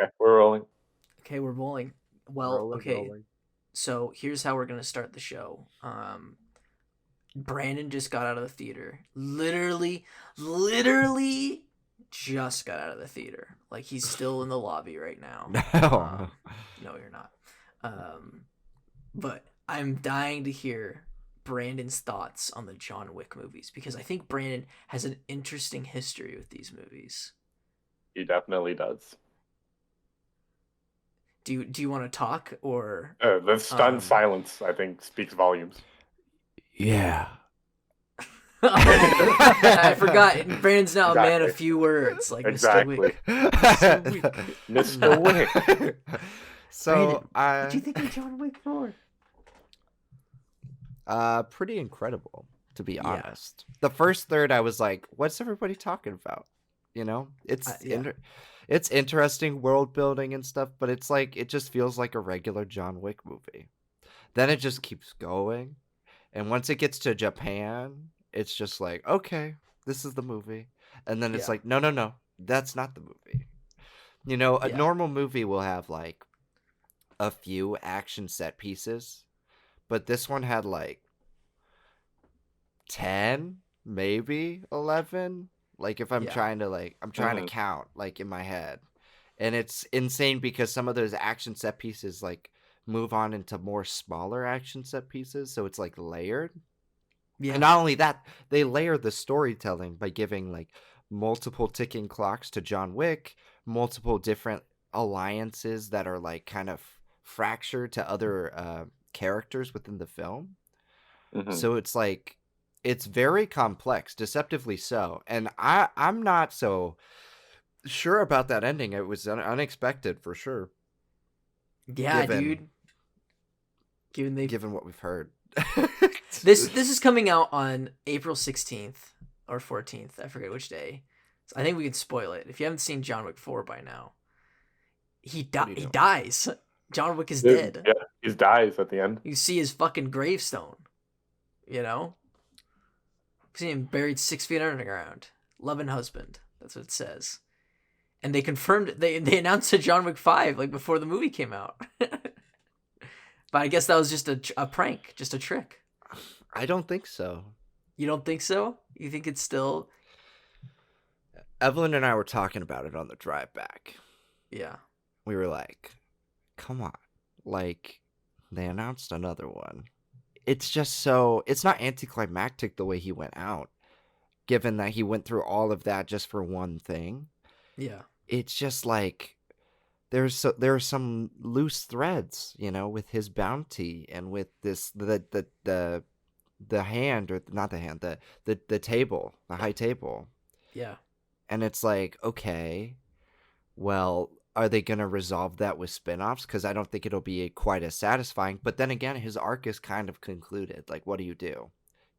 Okay, we're rolling. Okay, we're rolling. Well, Rolling, okay. rolling. So here's how we're gonna start the show. Brandon just got out of the theater. Literally, just got out of the theater. Like he's still in the lobby right now. No. No, you're not. Um, but I'm dying to hear Brandon's thoughts on the John Wick movies because I think Brandon has an interesting history with these movies. He definitely does. Do you want to talk or The stunned um silence, I think, speaks volumes. Yeah. Oh, I forgot. Brandon's now a man of Exactly. few words, like Mr. Exactly. Wick. Mr. Wick. Mr. Wick. Brandon, So what do you think of John Wick 4? pretty incredible, to be Yeah. honest. The first third I was like, what's everybody talking about? You know? Yeah. It's interesting world building and stuff, but it's like it just feels like a regular John Wick movie. Then it just keeps going. And once it gets to Japan, it's just like, okay, this is the movie. And then it's Yeah. like, no, no, no, that's not the movie. You know, a Yeah. normal movie will have like a few action set pieces, but this one had like 10, maybe 11. Like if Yeah. I'm trying to count like in my head. And it's insane because some of those action set pieces like move on into more smaller action set pieces, so it's like layered. And Yeah. not only that, they layer the storytelling by giving like multiple ticking clocks to John Wick, multiple different alliances that are like kind of fractured to other characters within the film. Hmm. So it's like it's very complex, deceptively so. And I'm not so sure about that ending. It was unexpected for sure, Yeah, given dude. Given they given what we've heard. this is coming out on April 16th or 14th. I forget which day. So I think we can spoil it. If you haven't seen John Wick 4 by now, What are you he doing? dies. John Wick is Yeah, dead. he dies at the end. You see his fucking gravestone, you know? See him buried 6 feet underground. Loving husband. That's what it says. And they confirmed they announced a John Wick 5 like before the movie came out. But I guess that was just a prank, just a trick. I don't think so. You don't think so? You think it's still Evelyn and I were talking about it on the drive back. yeah. We were like, come on. Like, they announced another one. It's just so, it's not anticlimactic the way he went out, given that he went through all of that just for one thing. Yeah. It's just like, there are some loose threads, you know, with his bounty and with this, the hand, or not the hand, the table, the high table. Yeah. And it's like, okay, well, are they going to resolve that with spin-offs? Because I don't think it'll be quite as satisfying. But then again, his arc is kind of concluded. Like, what do you do?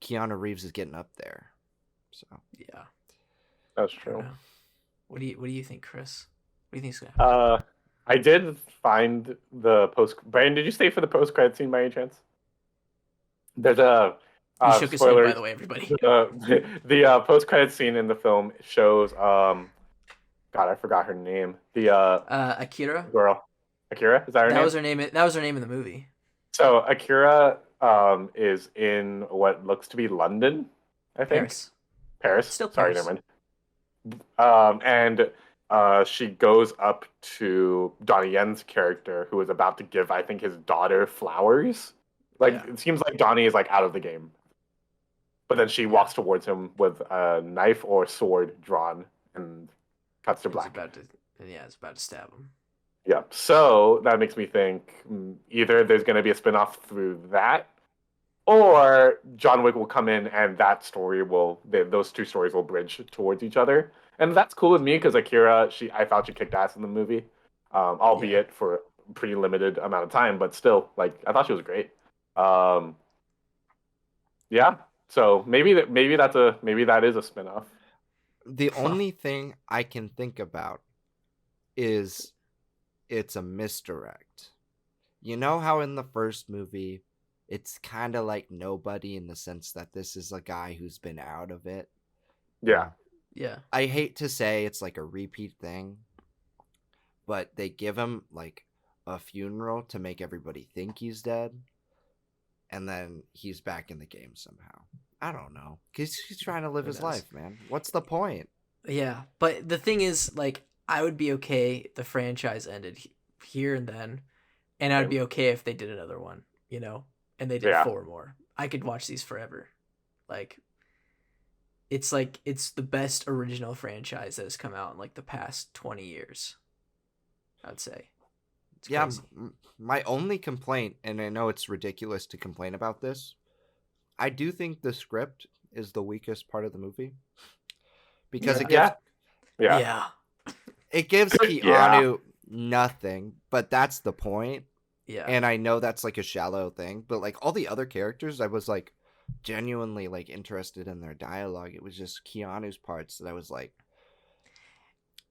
Keanu Reeves is getting up there. So Yeah. That's I don't true. know. What do you think, Chris? What do you think's gonna happen? I did find the post. Brian, did you stay for the post credit scene by any chance? There's a He shook his head, by spoilers. the way, everybody. The post credit scene in the film shows God, I forgot her name. The Akira. girl, Akira, is that her That name? was her name. That was her name in the movie. So Akira is in what looks to be London, I think. Paris. It's Paris. still Sorry, never Paris. mind. And she goes up to Donnie Yen's character, who is about to give, I think, his daughter flowers. Like Yeah. it seems like Donnie is like out of the game, but then she Yeah. walks towards him with a knife or sword drawn and cuts to He's black. about to. Yeah, it's about to stab him. Yeah. So that makes me think either there's going to be a spinoff through that, or John Wick will come in and that story will those two stories will bridge towards each other, and that's cool with me because Akira, I thought she kicked ass in the movie, Yeah. albeit for a pretty limited amount of time, but still, like I thought she was great. Um, yeah, so maybe that is a spinoff. the only thing I can think about is it's a misdirect. You know how in the first movie, it's kind of like nobody in the sense that this is a guy who's been out of it. Yeah. Yeah. I hate to say it's like a repeat thing, but they give him like a funeral to make everybody think he's dead, and then he's back in the game somehow. I don't know, because he's trying to live Who his knows? life, man. What's the point? Yeah, but the thing is, like, I would be okay if the franchise ended here and then, and I'd Same. be okay if they did another one, and they did Yeah. 4 more. I could watch these forever. Like it's the best original franchise that has come out in like the past 20 years. I'd say. It's Yeah, crazy. my only complaint, and I know it's ridiculous to complain about this, I do think the script is the weakest part of the movie because Yeah. Yeah. Yeah. it gives Yeah. Keanu nothing, but that's the point. Yeah. And I know that's like a shallow thing, but like all the other characters, I was like genuinely like interested in their dialogue. It was just Keanu's parts that I was like,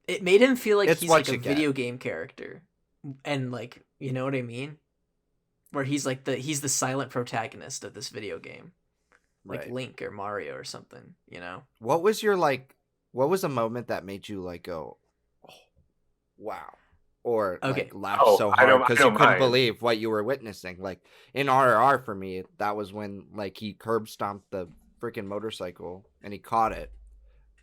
It made him feel like it's he's what like a you get. video game character. And like, you know what I mean? Where he's like he's the silent protagonist of this video game. Like Right. Link or Mario or something, What was your like? What was a moment that made you like go, oh, wow, or Okay. like laugh Oh, so I hard know because you couldn't mine. believe what you were witnessing? Like in RRR for me, that was when like he curb stomped the freaking motorcycle and he caught it.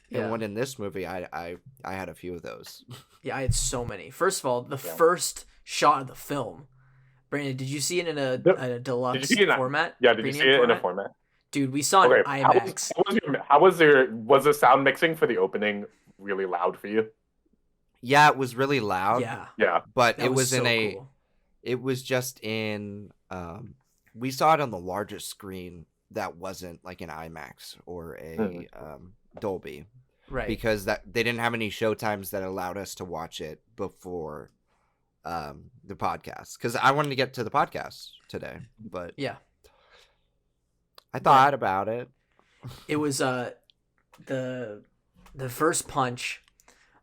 And Yeah. when in this movie, I had a few of those. Yeah, I had so many. First of all, the Yeah. first shot of the film. Brandon, did you see it in a Yep. deluxe Did you see it in format? Yeah, did you see Premium it in a format? format? Dude, we saw it Okay, in IMAX. was the sound mixing for the opening really loud for you? Yeah, it was really loud. Yeah. Yeah. But That it was in so a. cool. It was just in. We saw it on the largest screen that wasn't like an IMAX or a Dolby. Right. Because that they didn't have any showtimes that allowed us to watch it before the podcast. Because I wanted to get to the podcast today, but Yeah. I thought about it. It was the first punch,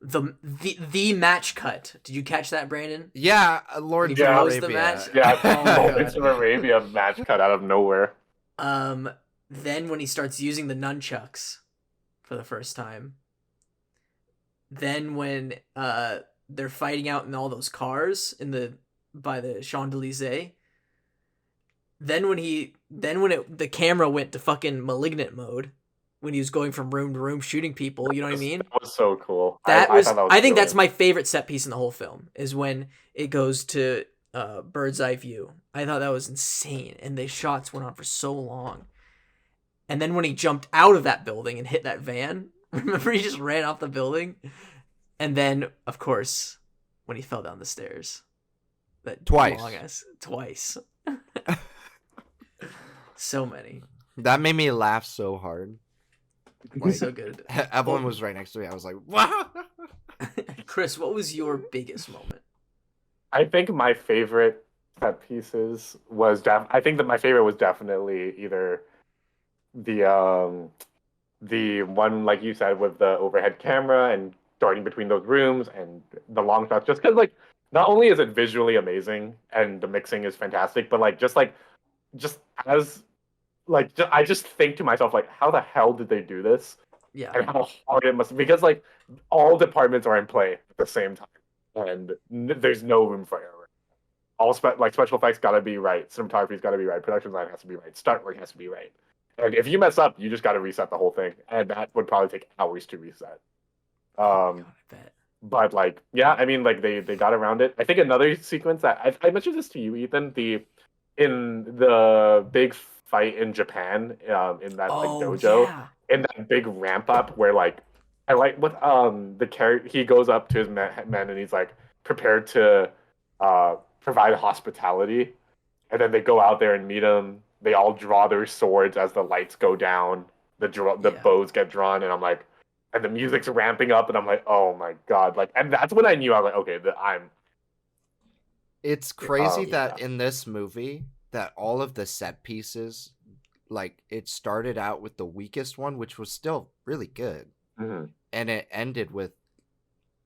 the match cut. Did you catch that, Brandon? Yeah, Lord When he Yeah. blows the Arabia. match? Yeah. Oh my God. It's an Arabia match cut out of nowhere. Then when he starts using the nunchucks for the first time. Then when they're fighting out in all those cars by the Champs-Élysées. Then when the camera went to fucking malignant mode when he was going from room to room shooting people, you know what I mean? That was so cool. I thought that was think brilliant. that's my favorite set piece in the whole film is when it goes to bird's eye view. I thought that was insane, and the shots went on for so long. And then when he jumped out of that building and hit that van, remember he just ran off the building? And then, of course, when he fell down the stairs. That Twice. Twice. So many. That made me laugh so hard. Like, So good. Evelyn was right next to me. I was like, "Wow!" Chris, what was your biggest moment? I think my favorite set pieces I think that my favorite was definitely either the one like you said with the overhead camera and darting between those rooms and the long shots. Just because like not only is it visually amazing and the mixing is fantastic, but like just as like I just think to myself like how the hell did they do this Yeah. and how hard it must because like all departments are in play at the same time and there's no room for error. All special effects got to be right, cinematography's got to be right, production design has to be right, stunt work has to be right. And if you mess up, you just got to reset the whole thing, and that would probably take hours to reset. God, I bet. But like, yeah, I mean, like they got around it. I think another sequence that I mentioned this to you, Ethan, in the big fight in Japan, in that like dojo, Yeah. in that big ramp up where like I like what the character he goes up to his men and he's like prepared to provide hospitality, and then they go out there and meet him. They all draw their swords as the lights go down. The bows get drawn, and I'm like, and the music's ramping up, and I'm like, oh my god, like, and that's when I knew I was like, okay, It's crazy Yeah. that in this movie that all of the set pieces, like it started out with the weakest one, which was still really good, Mhm. and it ended with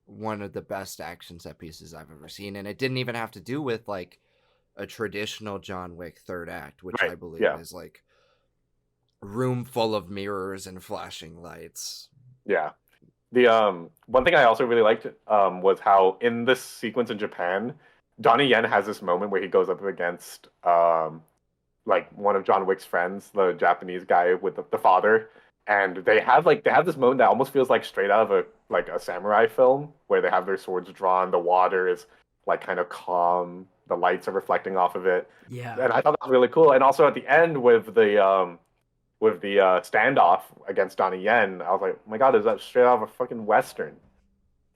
one of the best action set pieces I've ever seen, and it didn't even have to do with like a traditional John Wick third act, which Right, I believe yeah. is like room full of mirrors and flashing lights. Yeah. The one thing I also really liked was how in this sequence in Japan, Donnie Yen has this moment where he goes up against like one of John Wick's friends, the Japanese guy with the father, and they have this moment that almost feels like straight out of a samurai film where they have their swords drawn, the water is like kind of calm, the lights are reflecting off of it, Yeah. and I thought that was really cool. And also at the end with the standoff against Donnie Yen, I was like, oh my god, is that straight out of a fucking western?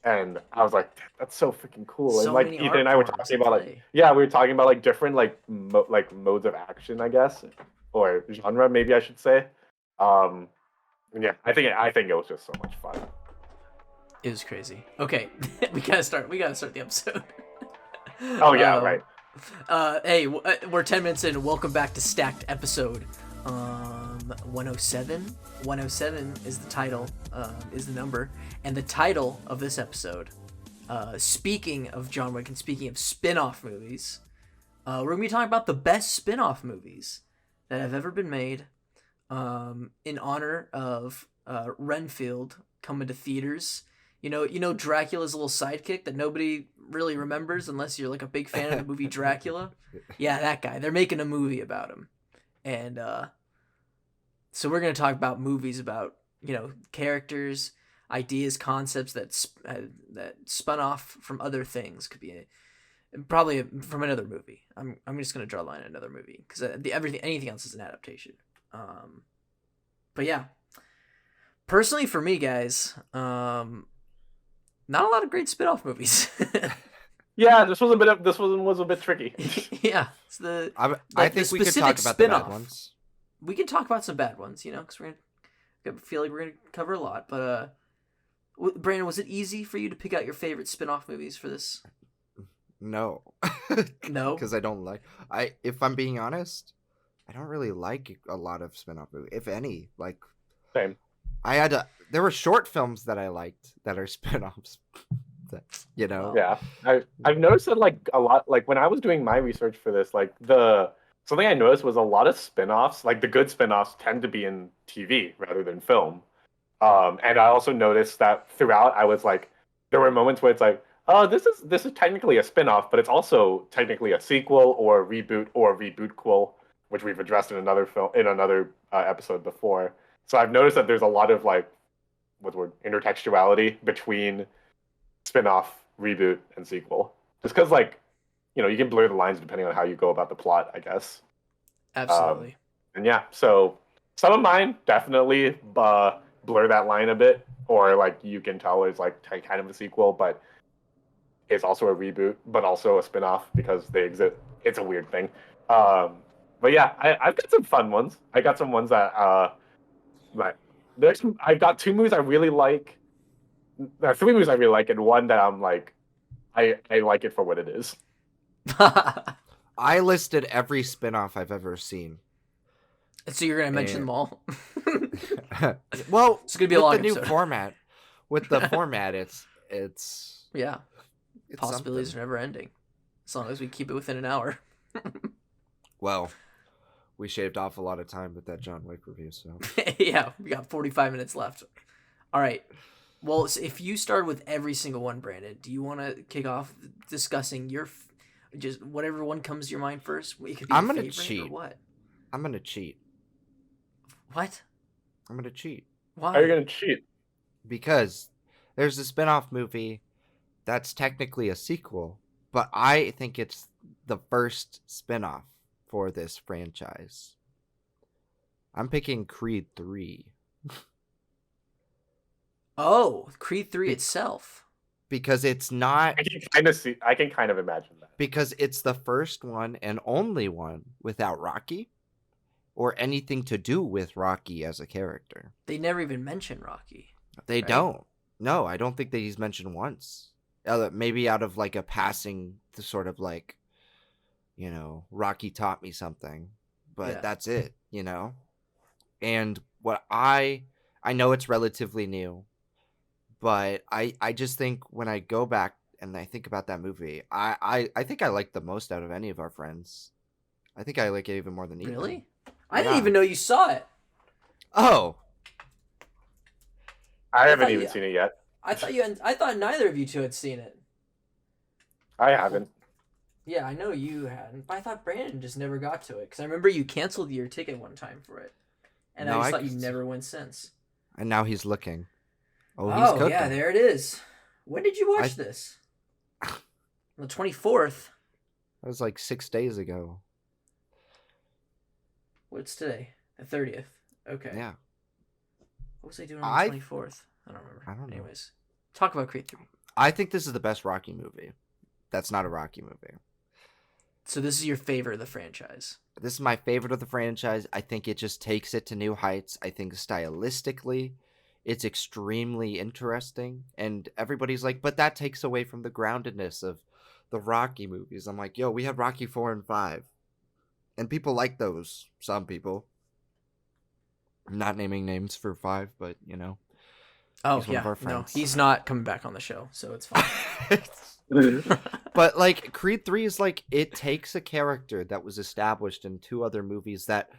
And I was like, that's so freaking cool. And So like many Ethan art and I were forms talking at about like play. yeah, we were talking about like different like modes of action, I guess, or genre maybe I should say. Um, and yeah, I think it was just so much fun. It was crazy. Okay, we gotta start. We gotta start the episode. Oh yeah, right. Hey, we're 10 minutes in. Welcome back to Stacked episode 107. 107 is the title, is the number, and the title of this episode. Speaking of John Wick and speaking of spin-off movies, we're gonna be talking about the best spin-off movies that have ever been made, in honor of Renfield coming to theaters. You know Dracula's little sidekick that nobody really remembers unless you're like a big fan of the movie Dracula. Yeah, that guy. They're making a movie about him, and so we're gonna talk about movies about characters, ideas, concepts that spun off from other things. Could be probably from another movie. I'm just gonna draw a line at another movie because anything else is an adaptation. But yeah, personally for me, guys, not a lot of great spin-off movies. Yeah, this one was a bit tricky. Yeah, it's the I think we could talk about the bad ones. We can talk about some bad ones, because I feel like we're gonna cover a lot. But Brandon, was it easy for you to pick out your favorite spin-off movies for this? No. No, because I don't like. If I'm being honest, I don't really like a lot of spin-off movies, if any. Like, Same. there were short films that I liked that are spin-offs. Yeah, I've noticed that like a lot. Like when I was doing my research for this, like something I noticed was a lot of spin-offs. Like the good spin-offs tend to be in TV rather than film. And I also noticed that throughout, I was like, there were moments where it's like, oh, this is technically a spin-off, but it's also technically a sequel or a reboot-quel, which we've addressed in another episode before. So I've noticed that there's a lot of like, what's the word, intertextuality between spin-off, reboot, and sequel. Just because like, you can blur the lines depending on how you go about the plot, I guess. absolutely. And yeah, so some of mine definitely blur that line a bit, or like you can tell it's like kind of a sequel, but it's also a reboot, but also a spin-off because they exist. It's a weird thing. But yeah, I've got some fun ones. I got some ones that I've got two movies I really like. There are three movies I really like, and one that I'm like, I like it for what it is. I listed every spin-off I've ever seen. So you're gonna mention them all? Well, it's gonna be a long the new episode. format. With the format, it's yeah. it's Possibilities something. are never ending, as long as we keep it within an hour. Well, we shaved off a lot of time with that John Wick review, so Yeah, we got 45 minutes left. All right. Well, so if you start with every single one, Brandon, do you want to kick off discussing just whatever one comes to your mind first? It could be I'm your gonna favorite cheat. Or what? I'm gonna cheat. What? I'm gonna cheat Why? How are you gonna cheat? because there's a spin-off movie that's technically a sequel, but I think it's the first spin-off for this franchise. I'm picking Creed 3. Oh, Creed 3 itself. Because it's not I can kind of imagine that. because it's the first one and only one without Rocky or anything to do with Rocky as a character. They never even mention Rocky. They Right. don't. No, I don't think that he's mentioned once. Maybe out of like a passing sort of like, Rocky taught me something, but Yeah. that's it, And what I know it's relatively new, but I just think when I go back and I think about that movie, I think I like the most out of any of our friends. I think I like it even more than Ethan. Really? I didn't Yeah. even know you saw it. Oh, I haven't thought even you- seen it yet. I thought neither of you two had seen it. I haven't. Yeah, I know you hadn't, but I thought Brandon just never got to it because I remember you canceled your ticket one time for it, and I No, just thought you never went since. And now he's looking. Oh, he's Oh cooking. yeah, there it is. When did you watch this? On the 24th. That was like 6 days ago. What's today? The 30th. Okay. Yeah. What was I doing on the 24th? I don't remember. I don't know. Anyways, talk about Creed 3. I think this is the best Rocky movie. That's not a Rocky movie. So this is your favorite of the franchise. This is my favorite of the franchise. I think it just takes it to new heights. I think stylistically, it's extremely interesting. And everybody's like, but that takes away from the groundedness of the Rocky movies. I'm like, yo, we have Rocky 4 and 5. And people like those. Some people. I'm not naming names for 5, but, you know. Oh, he's one of our no, friends. he's not coming back on the show, so it's fine. But, like, Creed 3 is like, it takes a character that was established in 2 other movies that,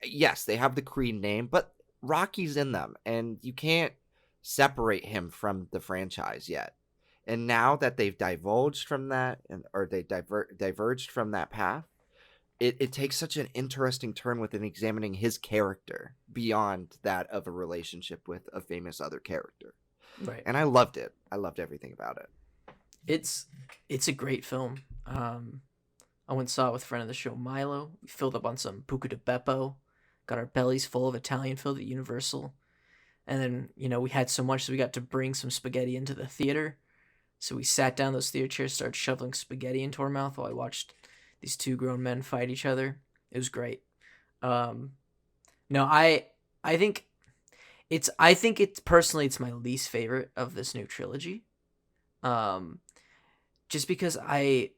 yes, they have the Creed name, but Rocky's in them, and you can't separate him from the franchise yet. And now that they've divulged from that, or they diverged from that path, it takes such an interesting turn within examining his character beyond that of a relationship with a famous other character. Right. And I loved it. I loved everything about it. It's a great film. I went and saw it with a friend of the show, Milo. We filled up on some Buca de Beppo, got our bellies full of Italian food at Universal. And then, you know, we had so much that we got to bring some spaghetti into the theater. So we sat down those theater chairs, started shoveling spaghetti into our mouth while I watched these 2 grown men fight each other. It was great. No, I think it's personally it's my least favorite of this new trilogy. Just because I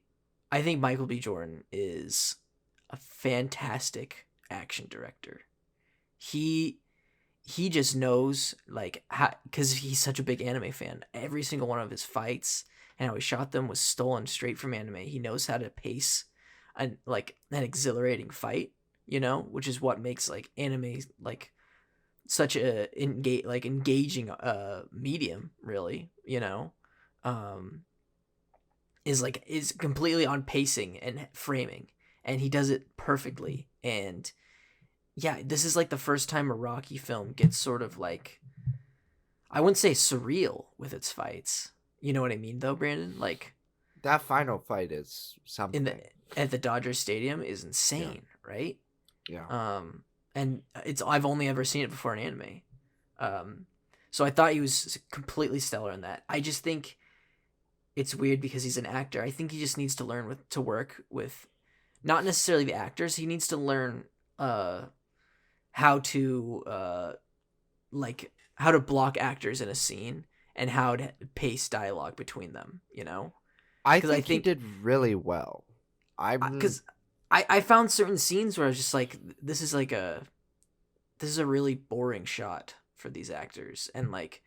think Michael B. Jordan is a fantastic action director. He just knows, like, because he's such a big anime fan. Every single one of his fights and how he shot them was stolen straight from anime. He knows how to pace an exhilarating fight, you know, which is what makes like anime like such a engaging medium, really, you know. Is completely on pacing and framing, and he does it perfectly. And yeah, this is like the first time a Rocky film gets sort of like, I wouldn't say surreal with its fights. You know what I mean, though, Brandon? Like That final fight is something. At the Dodger Stadium is insane, right? Yeah. And I've only ever seen it before in anime. So I thought he was completely stellar in that. I just think it's weird because he's an actor. I think he just needs to learn to work with, not necessarily the actors. He needs to learn how to block actors in a scene and how to pace dialogue between them, you know? I think he did really well. Because I found certain scenes where I was just like, this is a really boring shot for these actors, and like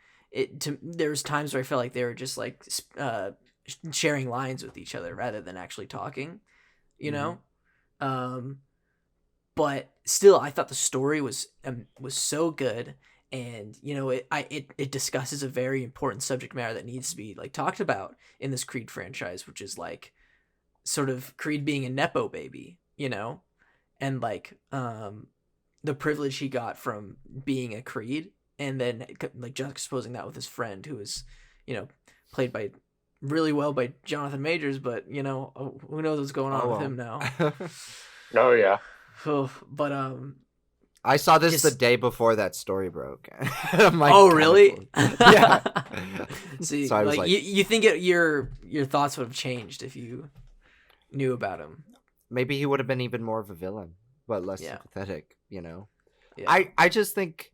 there's times where I felt like they were just like sharing lines with each other rather than actually talking, you know. But still, I thought the story was so good, and you know, it discusses a very important subject matter that needs to be like talked about in this Creed franchise, which is like sort of Creed being a nepo baby, you know, and like the privilege he got from being a Creed, and then like juxtaposing that with his friend who is, you know, played by really well by Jonathan Majors, but you know, who knows what's going on with him now. Oh yeah. But I saw this the day before that story broke. Like, oh really? Yeah. See, so I was like you think your thoughts would have changed if you knew about him. Maybe he would have been even more of a villain, but less sympathetic, you know. Yeah. I just think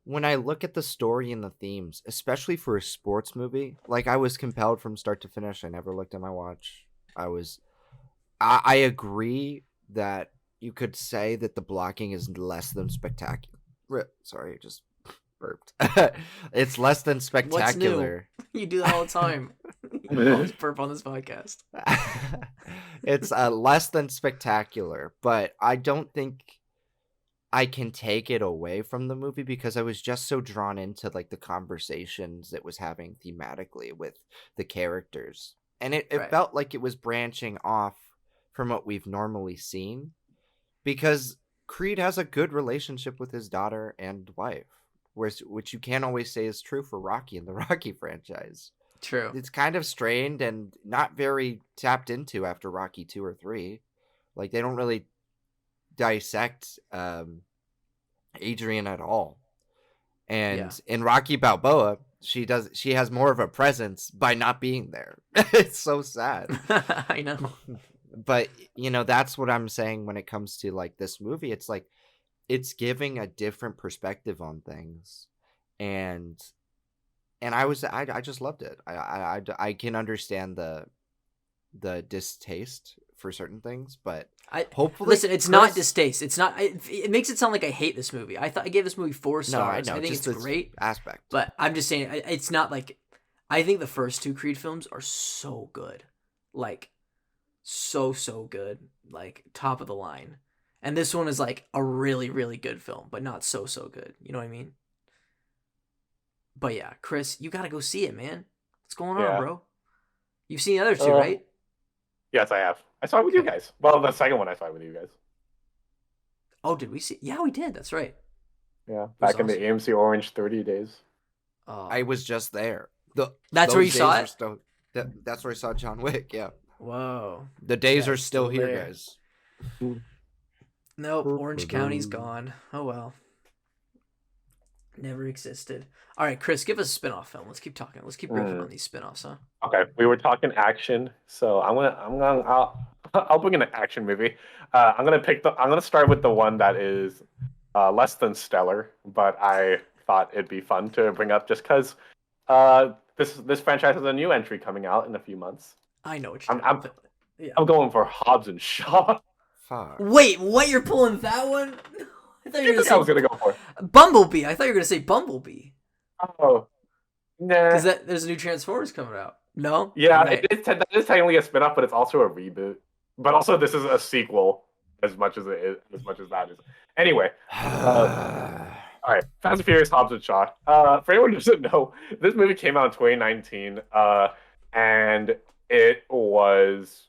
when I look at the story and the themes, especially for a sports movie, like I was compelled from start to finish. I never looked at my watch. I agree that you could say that the blocking is less than spectacular. Sorry, just burped. It's less than spectacular. What's new? You do that all the time. You always burp on this podcast. It's less than spectacular, but I don't think I can take it away from the movie because I was just so drawn into like the conversations it was having thematically with the characters. And it Right. felt like it was branching off from what we've normally seen because Creed has a good relationship with his daughter and wife, which you can't always say is true for Rocky in the Rocky franchise. True. It's kind of strained and not very tapped into after Rocky 2 or 3. Like they don't really dissect Adrian at all. Yeah. And in Rocky Balboa, she has more of a presence by not being there. It's so sad. I know. But that's what I'm saying when it comes to like this movie. It's like it's giving a different perspective on things. And I just loved it. I can understand the distaste for certain things, but hopefully, listen. It's not distaste. It's not. It makes it sound like I hate this movie. I gave this movie 4 stars. No, I know. I think just it's great aspect. but I'm just saying it's not like. I think the first 2 Creed films are so good, like so good, like top of the line, and this one is like a really really good film, but not so good. You know what I mean? But yeah, Chris, you gotta go see it, man. What's going on, Yeah. bro? You've seen the other 2, right? Yes, I have. I saw it with you Okay. guys. Well, the second one I saw it with you guys. Oh, did we see? Yeah, we did. That's right. Yeah, It was back in the awesome. AMC Orange 30 days. I was just there. That's where Those you saw days it? are still, that's where I saw John Wick. Yeah, Whoa. the days Yeah, are it's still here, there. guys. Nope, Orange County's gone. Oh well. Never existed. All right, Chris, give us a spin-off film. Let's keep talking. Let's keep riffing on these spin-offs, huh? Okay, we were talking action, so I'll bring in an action movie. I'm gonna start with the one that is less than stellar, but I thought it'd be fun to bring up just because this franchise has a new entry coming out in a few months. I know what you're I'm doing. I'm But, yeah. I'm going for Hobbs and Shaw. Fuck. Wait, what? You're pulling that one? I thought you were That's what I was gonna gonna go for. say Bumblebee. I thought you were gonna say Bumblebee Oh, nah. because there's a new Transformers coming out. No. Yeah, All right. that is technically a spin-off, but it's also a reboot. But also, this is a sequel as much as that is. Anyway, all right, Fast and Furious, Hobbs and Shaw. For anyone who doesn't know, this movie came out in 2019, and it was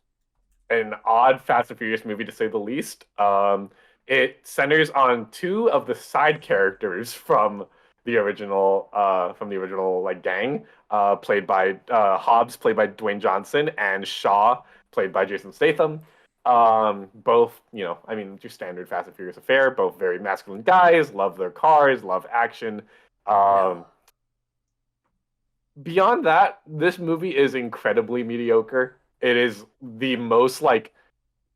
an odd Fast and Furious movie to say the least. It centers on 2 of the side characters from the original like gang, played by Hobbs, played by Dwayne Johnson, and Shaw, played by Jason Statham. Both, I mean, your standard Fast and Furious affair. Both very masculine guys, love their cars, love action. Yeah. Beyond that, this movie is incredibly mediocre. It is the most like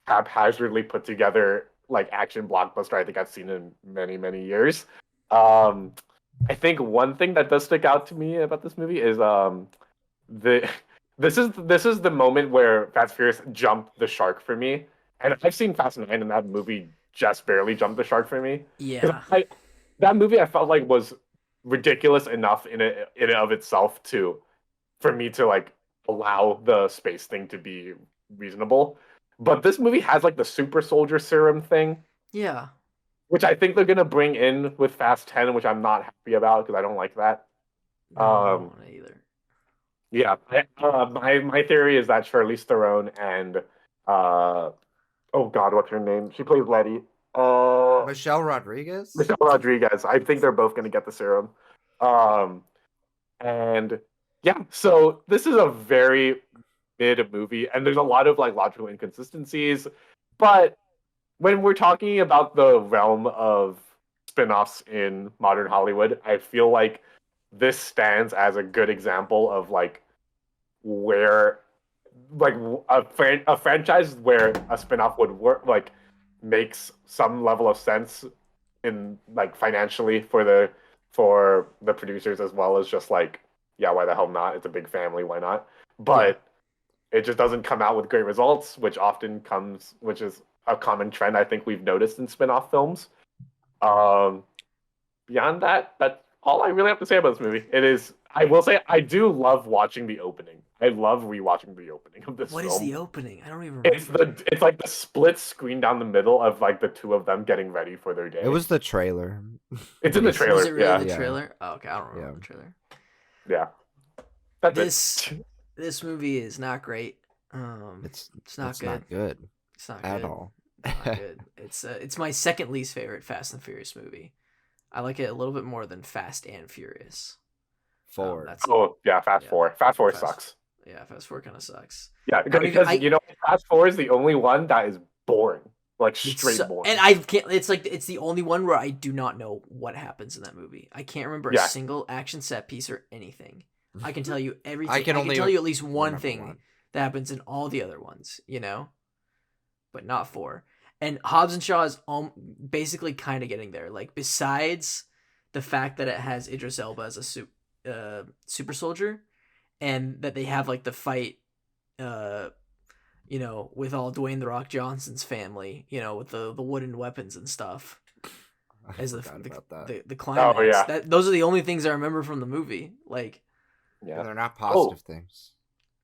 haphazardly put together like action blockbuster I think I've seen in many years. Um, I think one thing that does stick out to me about this movie is the this is the moment where Fast and Furious jumped the shark for me, and I've seen Fast and Nine, and that movie just barely jumped the shark for me. 'Cause Yeah. that movie I felt like was ridiculous enough in and of itself to for me to like allow the space thing to be reasonable. But this movie has like the super soldier serum thing, Yeah. which I think they're gonna bring in with Fast 10, which I'm not happy about because I don't like that. No, I don't Um, want it either. yeah, my theory is that Charlize Theron and oh God, what's her name? She plays Letty. Michelle Rodriguez. Michelle Rodriguez. I think they're both gonna get the serum. Um, and yeah, so this is a very mid movie, and there's a lot of like logical inconsistencies, but when we're talking about the realm of spin-offs in modern Hollywood, I feel like this stands as a good example of like where like a franchise where a spin-off would work like makes some level of sense in like financially for the producers as well as just like yeah, why the hell not? It's a big family, why not? But it just doesn't come out with great results, which is a common trend I think we've noticed in spin-off films. Um, Beyond that, that's all I really have to say about this movie. It is, I will say, I do love watching the opening. I love rewatching the opening of this What film. is the opening? I don't even remember. It's like the split screen down the middle of like the two of them getting ready for their day. It was the trailer. It's in the trailer. Was it really the Yeah. trailer? Oh, okay, I don't remember the trailer. Yeah. That's This movie is not great. It's not good. Not good It's not at good. all. It's not good. It's my second least favorite Fast and Furious movie. I like it a little bit more than Fast and Furious. 4. Fast Four. Fast Four sucks. Yeah, Fast Four kind of sucks. Yeah, because Fast Four is the only one that is boring, like straight boring. And I can't. It's the only one where I do not know what happens in that movie. I can't remember a single action set piece or anything. I can tell you everything. I can tell you at least one thing that happens in all the other ones, but not 4. And Hobbs and Shaw is basically kind of getting there. Like, besides the fact that it has Idris Elba as a super soldier, and that they have like the fight, with all Dwayne The Rock Johnson's family, with the wooden weapons and stuff. As the climax. Oh, yeah. Those are the only things I remember from the movie. Like, yeah, they're not positive things.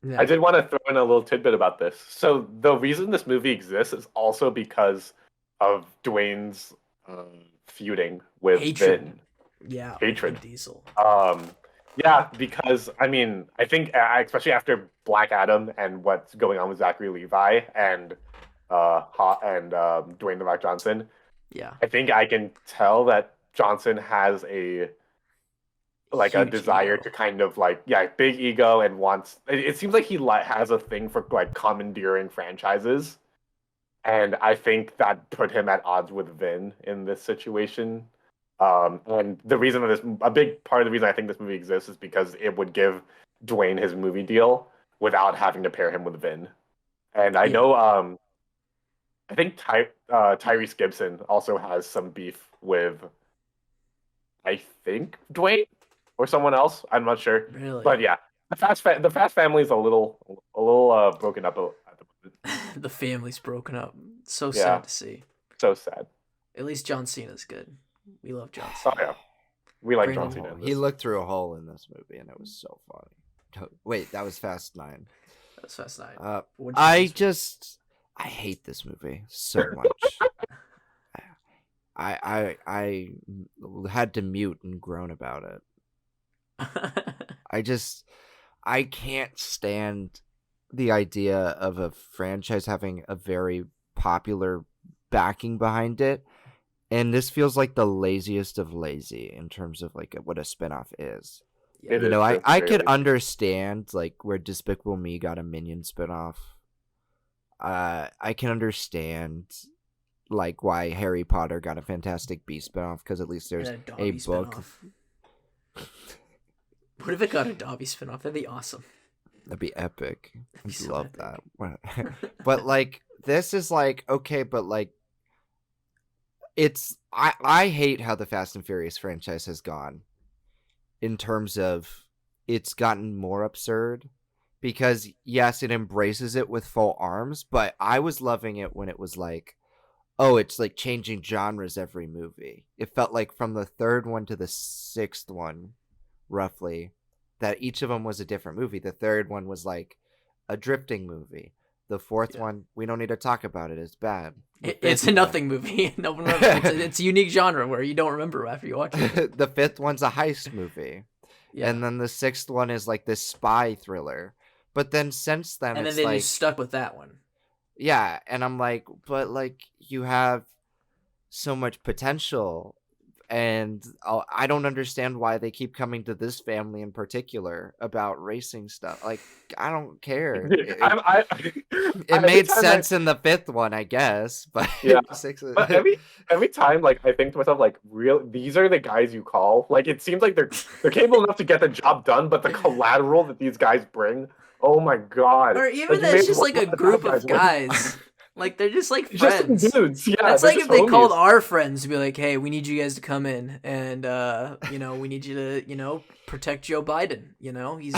Yeah. I did want to throw in a little tidbit about this. So the reason this movie exists is also because of Dwayne's feuding with Vin. Yeah, hatred. Diesel. Yeah, because I think especially after Black Adam and what's going on with Zachary Levi and Dwayne The Rock Johnson. Yeah, I think I can tell that Johnson has a desire to kind of big ego and wants. It seems like he has a thing for like commandeering franchises, and I think that put him at odds with Vin in this situation. And the reason a big part of the reason I think this movie exists is because it would give Dwayne his movie deal without having to pair him with Vin. And I know, I think Tyrese Gibson also has some beef with, I think, Dwayne or someone else. I'm not sure. Really? But yeah, the Fast family is a little broken up at the moment. The family's broken up. So sad to see. So sad. At least John Cena's good. We love John Cena. Cena. Oh yeah, we like Brandon John Cena. He looked through a hole in this movie, and it was so funny. Wait, that was Fast 9. That was Fast 9. I hate this movie so much. I had to mute and groan about it. I can't stand the idea of a franchise having a very popular backing behind it. And this feels like the laziest of lazy in terms of like what a spinoff is. Yeah. I could understand like where Despicable Me got a Minion spinoff. I can understand like why Harry Potter got a Fantastic Beasts spinoff because at least there's a book. What if it got a Dobby spinoff? That'd be awesome. That'd be epic. I'd so love epic. that. But like this is like okay, but like I hate how the Fast and Furious franchise has gone in terms of it's gotten more absurd because yes, it embraces it with full arms, but I was loving it when it was like, oh, it's like changing genres every movie. It felt like from the 3rd one to the 6th one, roughly, that each of them was a different movie. The 3rd one was like a drifting movie. The 4th one, we don't need to talk about it. It's bad. It's a nothing movie. No one remembers. It's a unique genre where you don't remember after you watch it. The 5th one's a heist movie. Yeah. And then the 6th one is like this spy thriller. But then since then, and it's then they like, just stuck with that one. Yeah, and I'm like, but like you have so much potential. And I don't understand why they keep coming to this family in particular about racing stuff. Like, I don't care. It made sense in the 5th one, I guess. But yeah, but every time, like, I think to myself, like, these are the guys you call. Like, it seems like they're capable enough to get the job done, but the collateral that these guys bring, oh my god! Or even that it's just like a group of guys. Like, they're just like friends. Just dudes, yeah. That's like if they homies. called our friends to be like, hey, we need you guys to come in and, we need you to, protect Joe Biden. He's,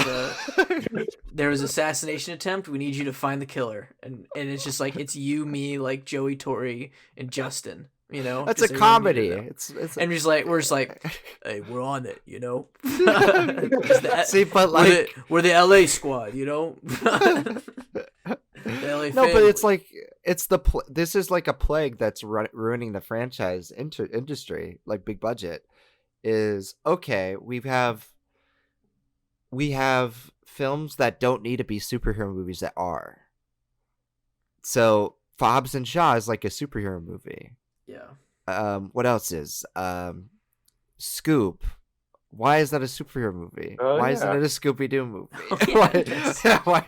there was an assassination attempt. We need you to find the killer. And it's just like, it's you, me, like Joey, Tori, and Justin, You know, That's just a so everyone comedy. needed to know. It's And we're just like, hey, we're on it, you know. see, but like we're the LA squad, you know. The LA no, but family. it's like this is like a plague that's ruining the franchise industry. Like big budget is okay. We have films that don't need to be superhero movies that are. So Hobbs and Shaw is like a superhero movie. Yeah. What else is Scoop? Why is that a superhero movie? Why isn't it a Scooby Doo movie? Oh, yeah, why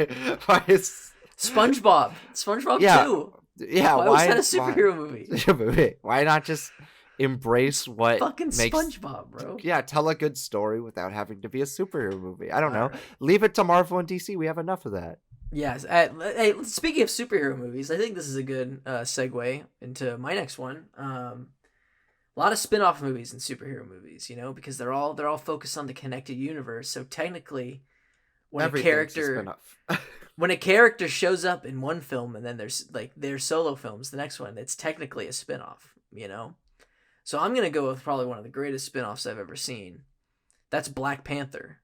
is SpongeBob? SpongeBob Yeah. too. yeah? Why was that a superhero movie? Why not just embrace what Fucking makes SpongeBob, bro. yeah, tell a good story without having to be a superhero movie. I don't know. Alright. Leave it to Marvel and DC. We have enough of that. Yes. Hey, speaking of superhero movies, I think this is a good segue into my next one. A lot of spin-off movies and superhero movies, you know, because they're all focused on the connected universe. So technically, when a character shows up in one film and then there's like their solo films, the next one, it's technically a spin-off, you know. So I'm gonna go with probably one of the greatest spin-offs I've ever seen. That's Black Panther,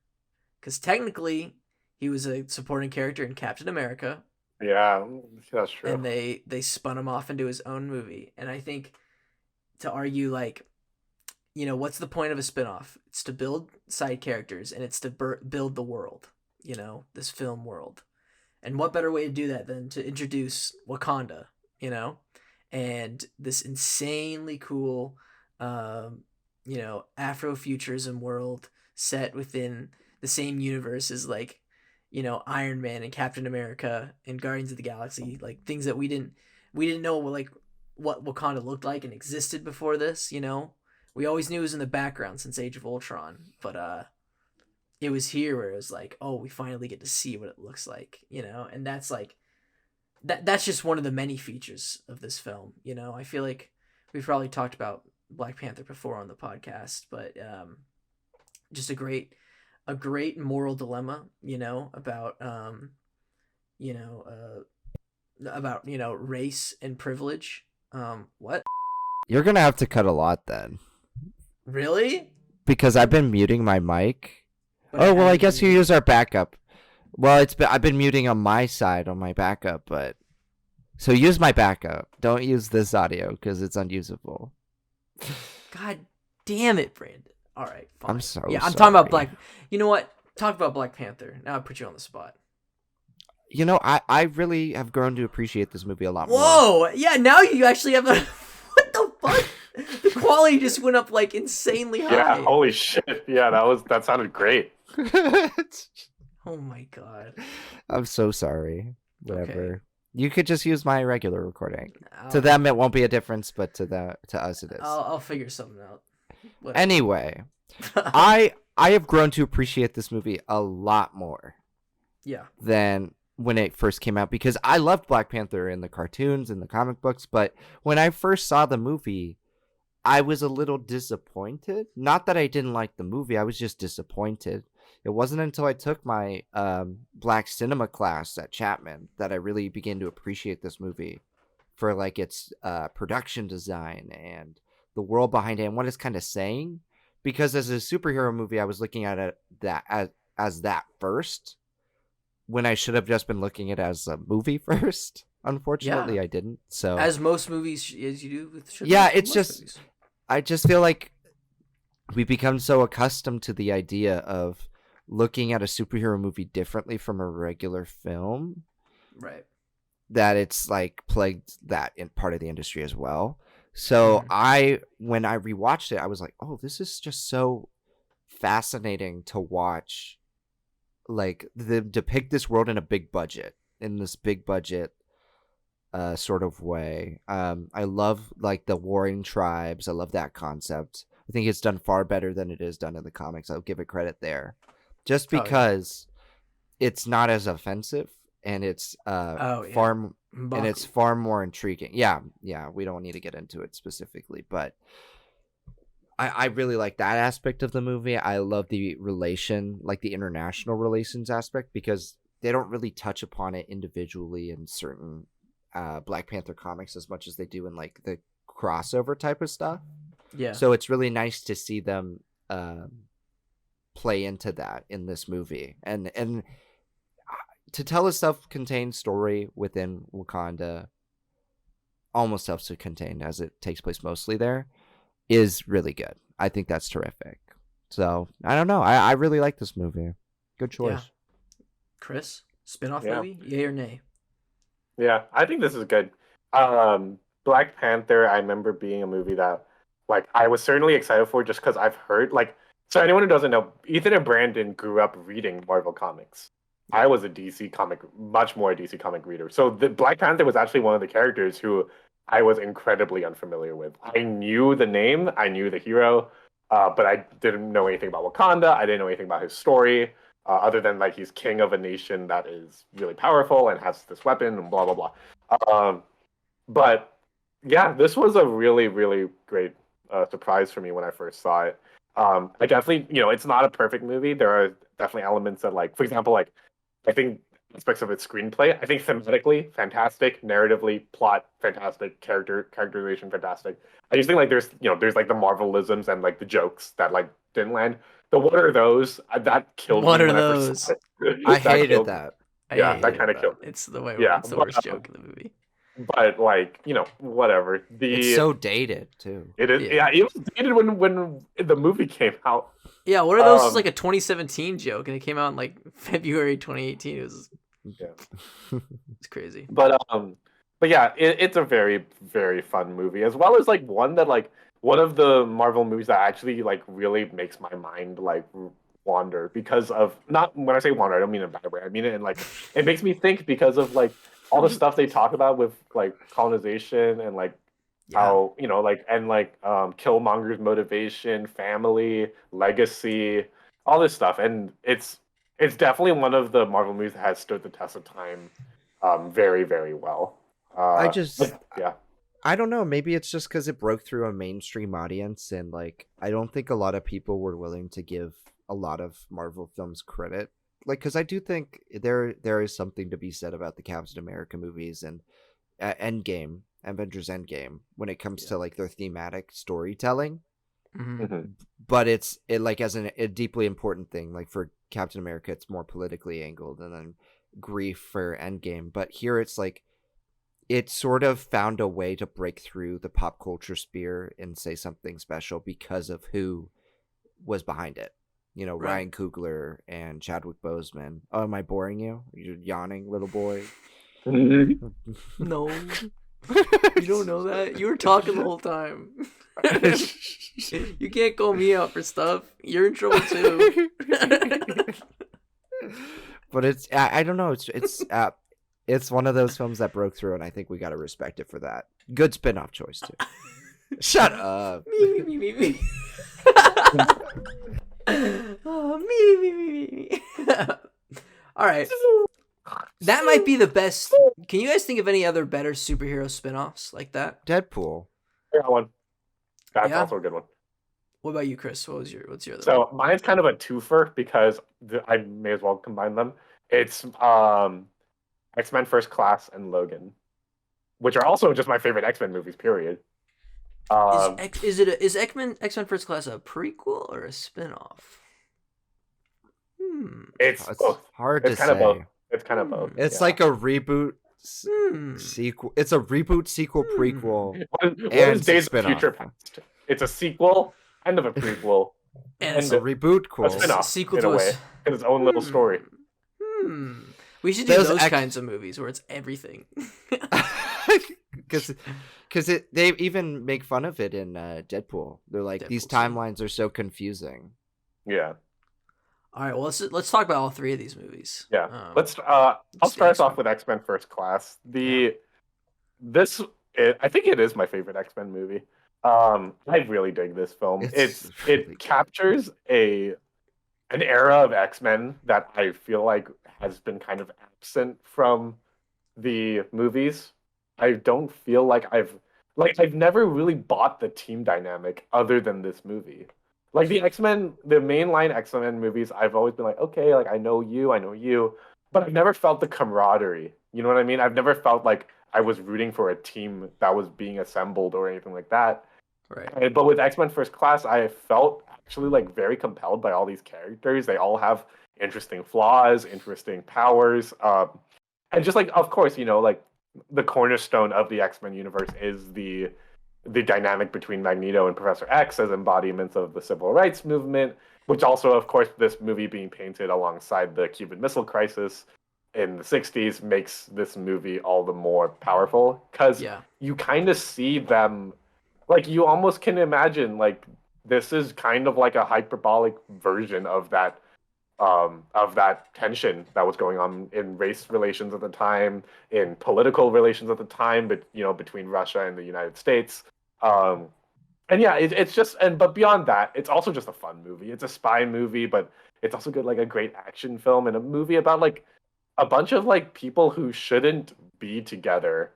because technically he was a supporting character in Captain America. Yeah, that's true. And they spun him off into his own movie. And I think to argue like, you know, what's the point of a spin-off? It's to build side characters and it's to build the world, you know, this film world. And what better way to do that than to introduce Wakanda, you know, and this insanely cool, you know, Afrofuturism world set within the same universe as like, you know, Iron Man and Captain America and Guardians of the Galaxy, like things that we didn't know like what Wakanda looked like and existed before this, you know. We always knew it was in the background since Age of Ultron, but it was here where it was like, oh, we finally get to see what it looks like, you know. And that's like that's just one of the many features of this film, you know. I feel like we've probably talked about Black Panther before on the podcast, but just a great moral dilemma, you know, about you know, race and privilege. What? You're gonna have to cut a lot then, Really? because I've been muting my mic. But Oh well, I haven't guess you been- use our backup. Well, I've been muting on my side on my backup, but so use my backup. Don't use this audio because it's unusable. God damn it, Brandon. All right, fine. I'm so yeah. I'm talking about sorry. Black. You know what? Talk about Black Panther. Now I put you on the spot. You know, I really have grown to appreciate this movie a lot more. Whoa! Yeah, now you actually have a. What the fuck? The quality just went up like insanely high. Yeah, holy shit. Yeah, that sounded great. Oh my god. I'm so sorry. Whatever. Okay. You could just use my regular recording. I'll, To them, it won't be a difference, but to us, it is. I'll figure something out. Whatever. Anyway, I have grown to appreciate this movie a lot more yeah. than when it first came out, because I loved Black Panther in the cartoons and the comic books, but when I first saw the movie, I was a little disappointed. Not that I didn't like the movie, I was just disappointed. It wasn't until I took my black cinema class at Chapman that I really began to appreciate this movie for like its production design and the world behind it and what it's kind of saying. Because as a superhero movie, I was looking at it as that first, when I should have just been looking at it as a movie first. Unfortunately, I didn't. So as most movies as you do with Yeah, it's most just movies. I just feel like we become so accustomed to the idea of looking at a superhero movie differently from a regular film right. that it's like plagued that in part of the industry as well. So when I rewatched it, I was like, oh, this is just so fascinating to watch. Like depict this world in this big budget sort of way. I love like the warring tribes. I love that concept. I think it's done far better than it is done in the comics. I'll give it credit there. Just because it's not as offensive and it's far more intriguing. Yeah, we don't need to get into it specifically, but I really like that aspect of the movie. I love the relation, like the international relations aspect, because they don't really touch upon it individually in certain Black Panther comics as much as they do in like the crossover type of stuff. Yeah. So it's really nice to see them play into that in this movie, and to tell a self-contained story within Wakanda, almost self-contained as it takes place mostly there, is really good. I think that's terrific. So I don't know. I really like this movie. Good choice. Yeah. Chris, spin-off Yeah. movie, yay or nay? Yeah, I think this is good. Black Panther, I remember being a movie that like I was certainly excited for just because I've heard like so anyone who doesn't know, Ethan and Brandon grew up reading Marvel comics. I was a DC comic, much more a DC comic reader. So the Black Panther was actually one of the characters who I was incredibly unfamiliar with. I knew the name, I knew the hero, but I didn't know anything about Wakanda. I didn't know anything about his story, other than like he's king of a nation that is really powerful and has this weapon and blah blah blah. But yeah, this was a really really great surprise for me when I first saw it. I definitely, it's not a perfect movie. There are definitely elements that, like, for example, like I think aspects of its screenplay, I think thematically fantastic, narratively plot fantastic, characterization fantastic. I just think like there's like the Marvelisms and like the jokes that like didn't land. The what are those that killed What me are when I first saw those? it. I That hated killed me. that. Yeah, I that hated kind of killed me. It's the way. Yeah, It's the but, worst joke in the movie. But like whatever. It's so dated too. It is. Yeah. Yeah, it was dated when the movie came out. Yeah, what are those? It's Um, like a 2017 joke, and it came out in like February 2018. It was it's crazy. But yeah, it's a very very fun movie, as well as like one that like one of the Marvel movies that actually like really makes my mind like wander because of, not when I say wander, I don't mean in a bad way. I mean it in like it makes me think because of like all the stuff they talk about with like colonization and like Yeah. how like and like Killmonger's motivation, family, legacy, all this stuff, and it's definitely one of the Marvel movies that has stood the test of time very very well. Yeah. I don't know. Maybe it's just because it broke through a mainstream audience, and like I don't think a lot of people were willing to give a lot of Marvel films credit. Like, because I do think there is something to be said about the Captain America movies and Endgame, Avengers Endgame, when it comes to like their thematic storytelling. Mhm. Mhm. But it like as a deeply important thing. Like for Captain America, it's more politically angled, and then grief for Endgame. But here it's like it sort of found a way to break through the pop culture sphere and say something special because of who was behind it. Right. Ryan Coogler and Chadwick Boseman. Oh, am I boring you? You're yawning, little boy. No, you don't know that. You were talking the whole time. You can't call me out for stuff. You're in trouble too. But I don't know. It's one of those films that broke through, and I think we got to respect it for that. Good spin-off choice too. Shut up. Me. Oh, me. All right. That might be the best. Can you guys think of any other better superhero spin-offs like that? Deadpool. I got one. That's Yeah? also a good one. What about you, Chris? What's your other one? So mine's kind of a twofer because I may as well combine them. It's X-Men First Class and Logan, which are also just my favorite X-Men movies. Period. Is X-Men First Class a prequel or a spin-off? It's It's both. hard It's to kind say. of both. It's kind of both. It's yeah. like a reboot sequel. It's a reboot sequel prequel. What and is it's a Days of spin-off. Future Past? It's a sequel, end of a prequel, And It's a reboot a cool. spin-off Sequel in to a a way, in its own little story. We should do Those those X- kinds of movies where it's everything. Because they even make fun of it in Deadpool. They're like, these Deadpool too. timelines are so confusing. Yeah, All right, well let's talk about all three of these movies. yeah. I'll the start us off X-Men. with X-Men First Class. I think it is my favorite X-Men movie. I really dig this film. It's really good. It captures an era of X-Men that I feel like has been kind of absent from the movies. I don't feel like I've never really bought the team dynamic other than this movie. Like the X-Men, the mainline X-Men movies, I've always been like, okay, like I know you, but I've never felt the camaraderie. You know what I mean? I've never felt like I was rooting for a team that was being assembled or anything like that. Right. But with X-Men First Class, I felt actually like very compelled by all these characters. They all have interesting flaws, interesting powers, and just like, of course, like the cornerstone of the X-Men universe is the dynamic between Magneto and Professor X as embodiments of the civil rights movement, which also, of course, this movie being painted alongside the Cuban Missile Crisis in the 60s makes this movie all the more powerful because Yeah. you kind of see them, like, you almost can imagine, like, this is kind of like a hyperbolic version of that tension that was going on in race relations at the time, in political relations at the time, but between Russia and the United States. Um, and yeah, it's just but beyond that, it's also just a fun movie. It's a spy movie, but it's also good, like a great action film and a movie about like a bunch of like people who shouldn't be together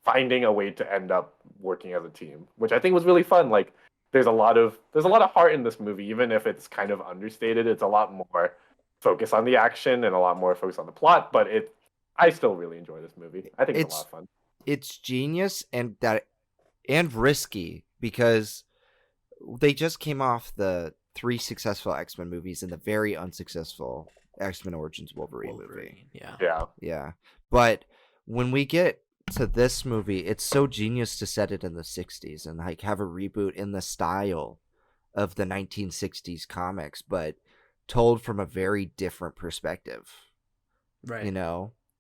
finding a way to end up working as a team, which I think was really fun. Like there's a lot of heart in this movie, even if it's kind of understated. It's a lot more focus on the action and a lot more focus on the plot, but I still really enjoy this movie. I think it's a lot It's of fun. it's genius and risky because they just came off the 3 successful X-Men movies and the very unsuccessful X-Men Origins Wolverine movie. Yeah. Yeah. Yeah. But when we get to this movie, it's so genius to set it in the 60s and like have a reboot in the style of the 1960s comics, but told from a very different perspective. Right.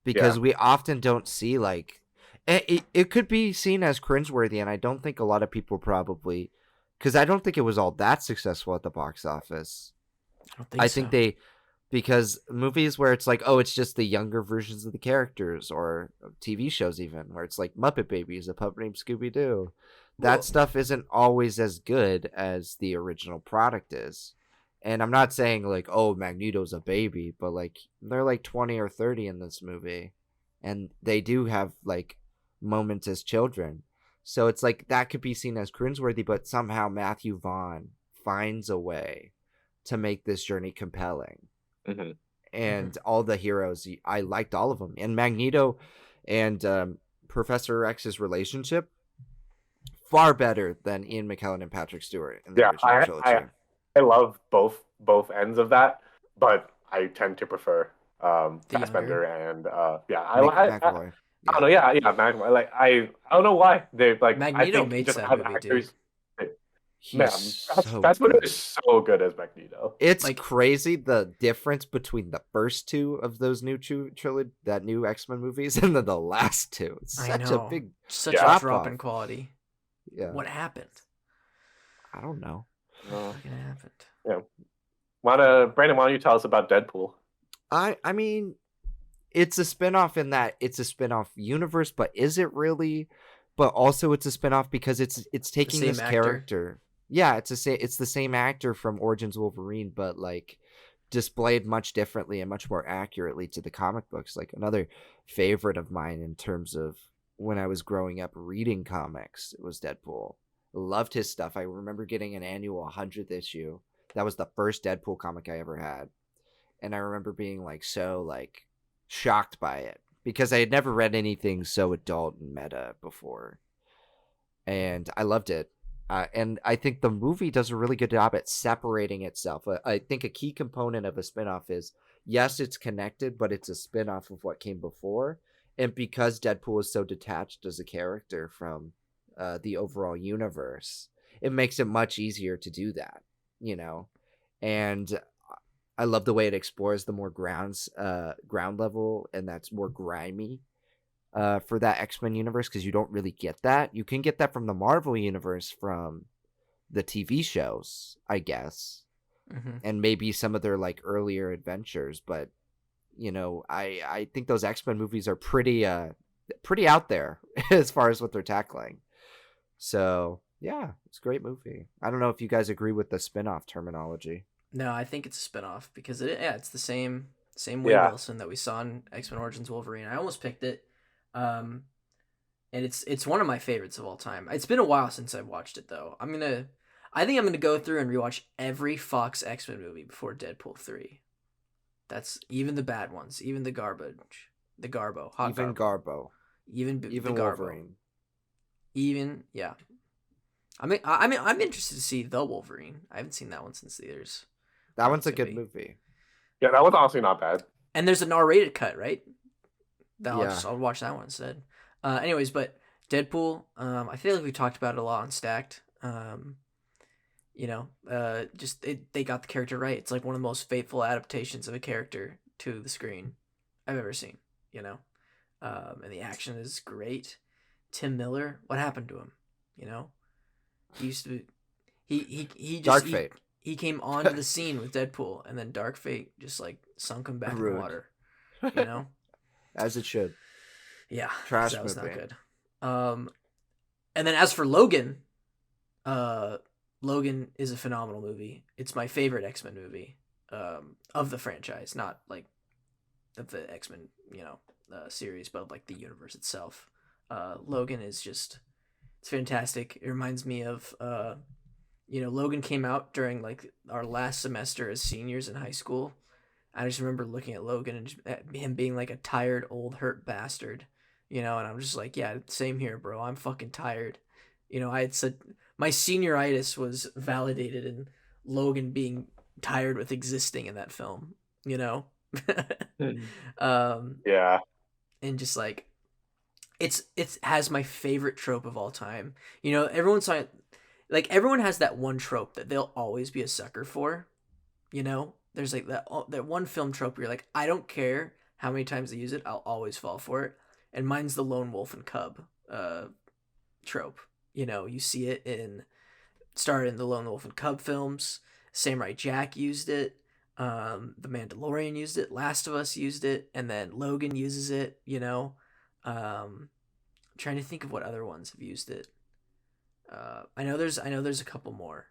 Because Yeah. we often don't see like it could be seen as cringeworthy, and I don't think a lot of people probably, because I don't think it was all that successful at the box office. I don't think I so. think because movies where it's like, oh, it's just the younger versions of the characters, or TV shows even, where it's like Muppet Babies, A Puppet Named Scooby-Doo. That Well- stuff isn't always as good as the original product is. And I'm not saying like, oh, Magneto's a baby, but like they're like 20 or 30 in this movie. And they do have like moments as children. So it's like that could be seen as cringeworthy, but somehow Matthew Vaughn finds a way to make this journey compelling. Mm-hmm. And all the heroes, I liked all of them. And Magneto and Professor X's relationship, far better than Ian McKellen and Patrick Stewart in the Yeah, original trilogy. I love both ends of that, but I tend to prefer The Fassbender and McAvoy. I don't know, yeah, McAvoy. Like I don't know why they like. I Magneto think makes just that have movie, actors. He's Man, so Fassbender good. is so good as Magneto. It's Like- crazy the difference between the first two of those new trilogy, that new X-Men movies, and then the last two. It's I such know. a big Such Yeah. a drop in Drop-off. quality. yeah. What happened? I don't know. Uh, What happened? Brandon, why don't you tell us about Deadpool? I mean, it's a spinoff in that it's a spinoff universe, but is it really? But also it's a spinoff because it's taking same this actor. character. Yeah, it's the same actor from Origins Wolverine, but like displayed much differently and much more accurately to the comic books. Like another favorite of mine in terms of when I was growing up reading comics, it was Deadpool. Loved his stuff. I remember getting an annual 100th issue. That was the first Deadpool comic I ever had. And I remember being like so like shocked by it because I had never read anything so adult and meta before. And I loved it. And I think the movie does a really good job at separating itself. I think a key component of a spinoff is, yes, it's connected, but it's a spinoff of what came before. And because Deadpool is so detached as a character from the overall universe, it makes it much easier to do that, And I love the way it explores the more ground level, and that's more grimy for that X-Men universe, because you don't really get that. You can get that from the Marvel universe from the TV shows, I guess, and maybe some of their like earlier adventures. But I think those X-Men movies are pretty out there as far as what they're tackling. So yeah, it's a great movie. I don't know if you guys agree with the spin-off terminology. No, I think it's a spinoff because it's the same Wade Yeah. Wilson that we saw in X-Men Origins Wolverine. I almost picked it. And it's one of my favorites of all time. It's been a while since I've watched it though. I think I'm gonna go through and rewatch every Fox X-Men movie before Deadpool 3. That's even the bad ones, even the garbage, the Garbo, hot Even Garbo. Garbo. even Even Garbo. Wolverine. Even yeah. I'm interested to see The Wolverine. I haven't seen that one since theaters. That one's a It's gonna good be. movie. Yeah, that was honestly not bad. And there's an R-rated cut, right? Yeah. I'll watch that one instead. Anyways, but Deadpool. I feel like we talked about it a lot on Stacked. Just they got the character right. It's like one of the most faithful adaptations of a character to the screen I've ever seen. And the action is great. Tim Miller, what happened to him? He used to. He just Dark Fate. He came onto the scene with Deadpool, and then Dark Fate just like sunk him back in the Ruined. water. As it should. Yeah, Trash that was movie. not good. And then as for Logan, Logan is a phenomenal movie. It's my favorite X-Men movie of the franchise, not like of the X-Men, series, but like the universe itself. Logan is just, it's fantastic. It reminds me of, Logan came out during like our last semester as seniors in high school. I just remember looking at Logan and at him being like a tired, old, hurt bastard, and I'm just like, yeah, same here, bro. I'm fucking tired. I had said my senioritis was validated in Logan being tired with existing in that film, Yeah. and just like, it has my favorite trope of all time. Everyone has that one trope that they'll always be a sucker for. There's like that one film trope where you're like, I don't care how many times they use it, I'll always fall for it. And mine's the lone wolf and cub trope. You see it started in the Lone Wolf and Cub films. Samurai Jack used it. The Mandalorian used it. Last of Us used it, and then Logan uses it. I'm trying to think of what other ones have used it. I know there's a couple more,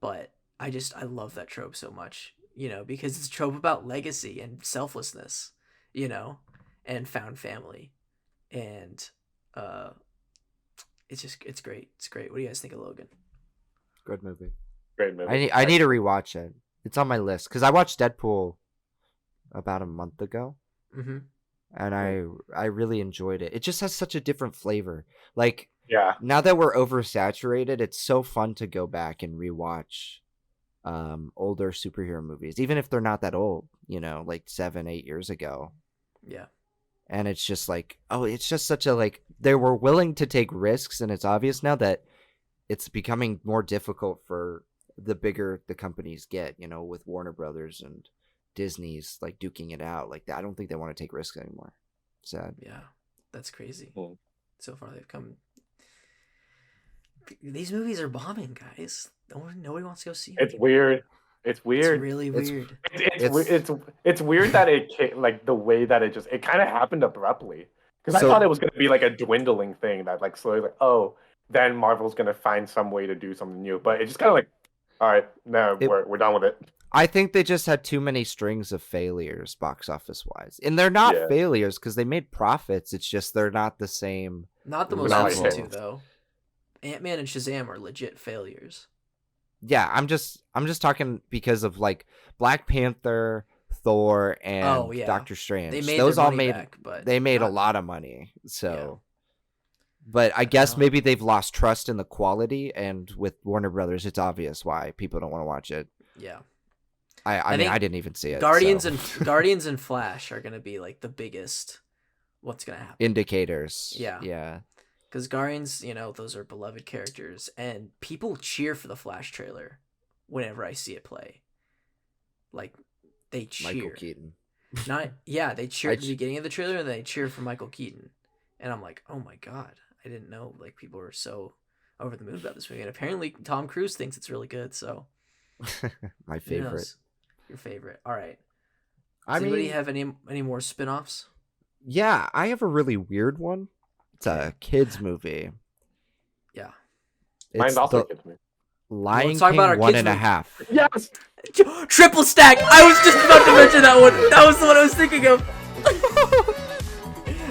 but I love that trope so much. Because it's a trope about legacy and selflessness. And found family, and it's great. It's great. What do you guys think of Logan? Good movie. Great movie. I need to rewatch it. It's on my list because I watched Deadpool about a month ago, Mm-hmm. and I really enjoyed it. It just has such a different flavor. Like Yeah. now that we're oversaturated, it's so fun to go back and rewatch older superhero movies, even if they're not that old. Like 7-8 years ago. Yeah. And it's just like, oh, it's just such a like they were willing to take risks, and it's obvious now that it's becoming more difficult for the bigger the companies get, with Warner Brothers and Disney's like duking it out. Like I don't think they want to take risks anymore. Sad. Yeah. That's crazy. Cool. So far they've come. These movies are bombing, guys. Nobody wants to go see them. It's weird. It's weird. It's really weird. It's weird that it came, like the way that it kind of happened abruptly. Because I thought it was going to be like a dwindling thing that like slowly like, oh, then Marvel's going to find some way to do something new. But it just kind of like, all right, no, we're done with it. I think they just had too many strings of failures box office wise, and they're not failures because they made profits. It's just they're not the same. Not the most level. recent two though. Ant-Man and Shazam are legit failures. Yeah, I'm just talking because of like Black Panther, Thor, and Doctor Strange. They made those their all money made back, but they made a lot of money. So, but I guess maybe they've lost trust in the quality, and with Warner Brothers, it's obvious why people don't want to watch it. Yeah. I mean, I didn't even see it. Guardians and Flash are gonna be like the biggest. What's gonna happen? Indicators. Yeah. Yeah. Because Guardians, those are beloved characters, and people cheer for the Flash trailer whenever I see it play. Like, they cheer. Michael Keaton. They cheer at the beginning of the trailer, and they cheer for Michael Keaton. And I'm like, oh my god, I didn't know like people were so over the moon about this movie. And apparently Tom Cruise thinks it's really good, so. My favorite. Your favorite. All right. Does anybody have any more spin-offs? Yeah, I have a really weird one. It's a kids movie. Yeah. Mine's also a kids movie. Lion let's talk King about our 1.5. Yes. Triple Stack. I was just about to mention that one. That was the one I was thinking of.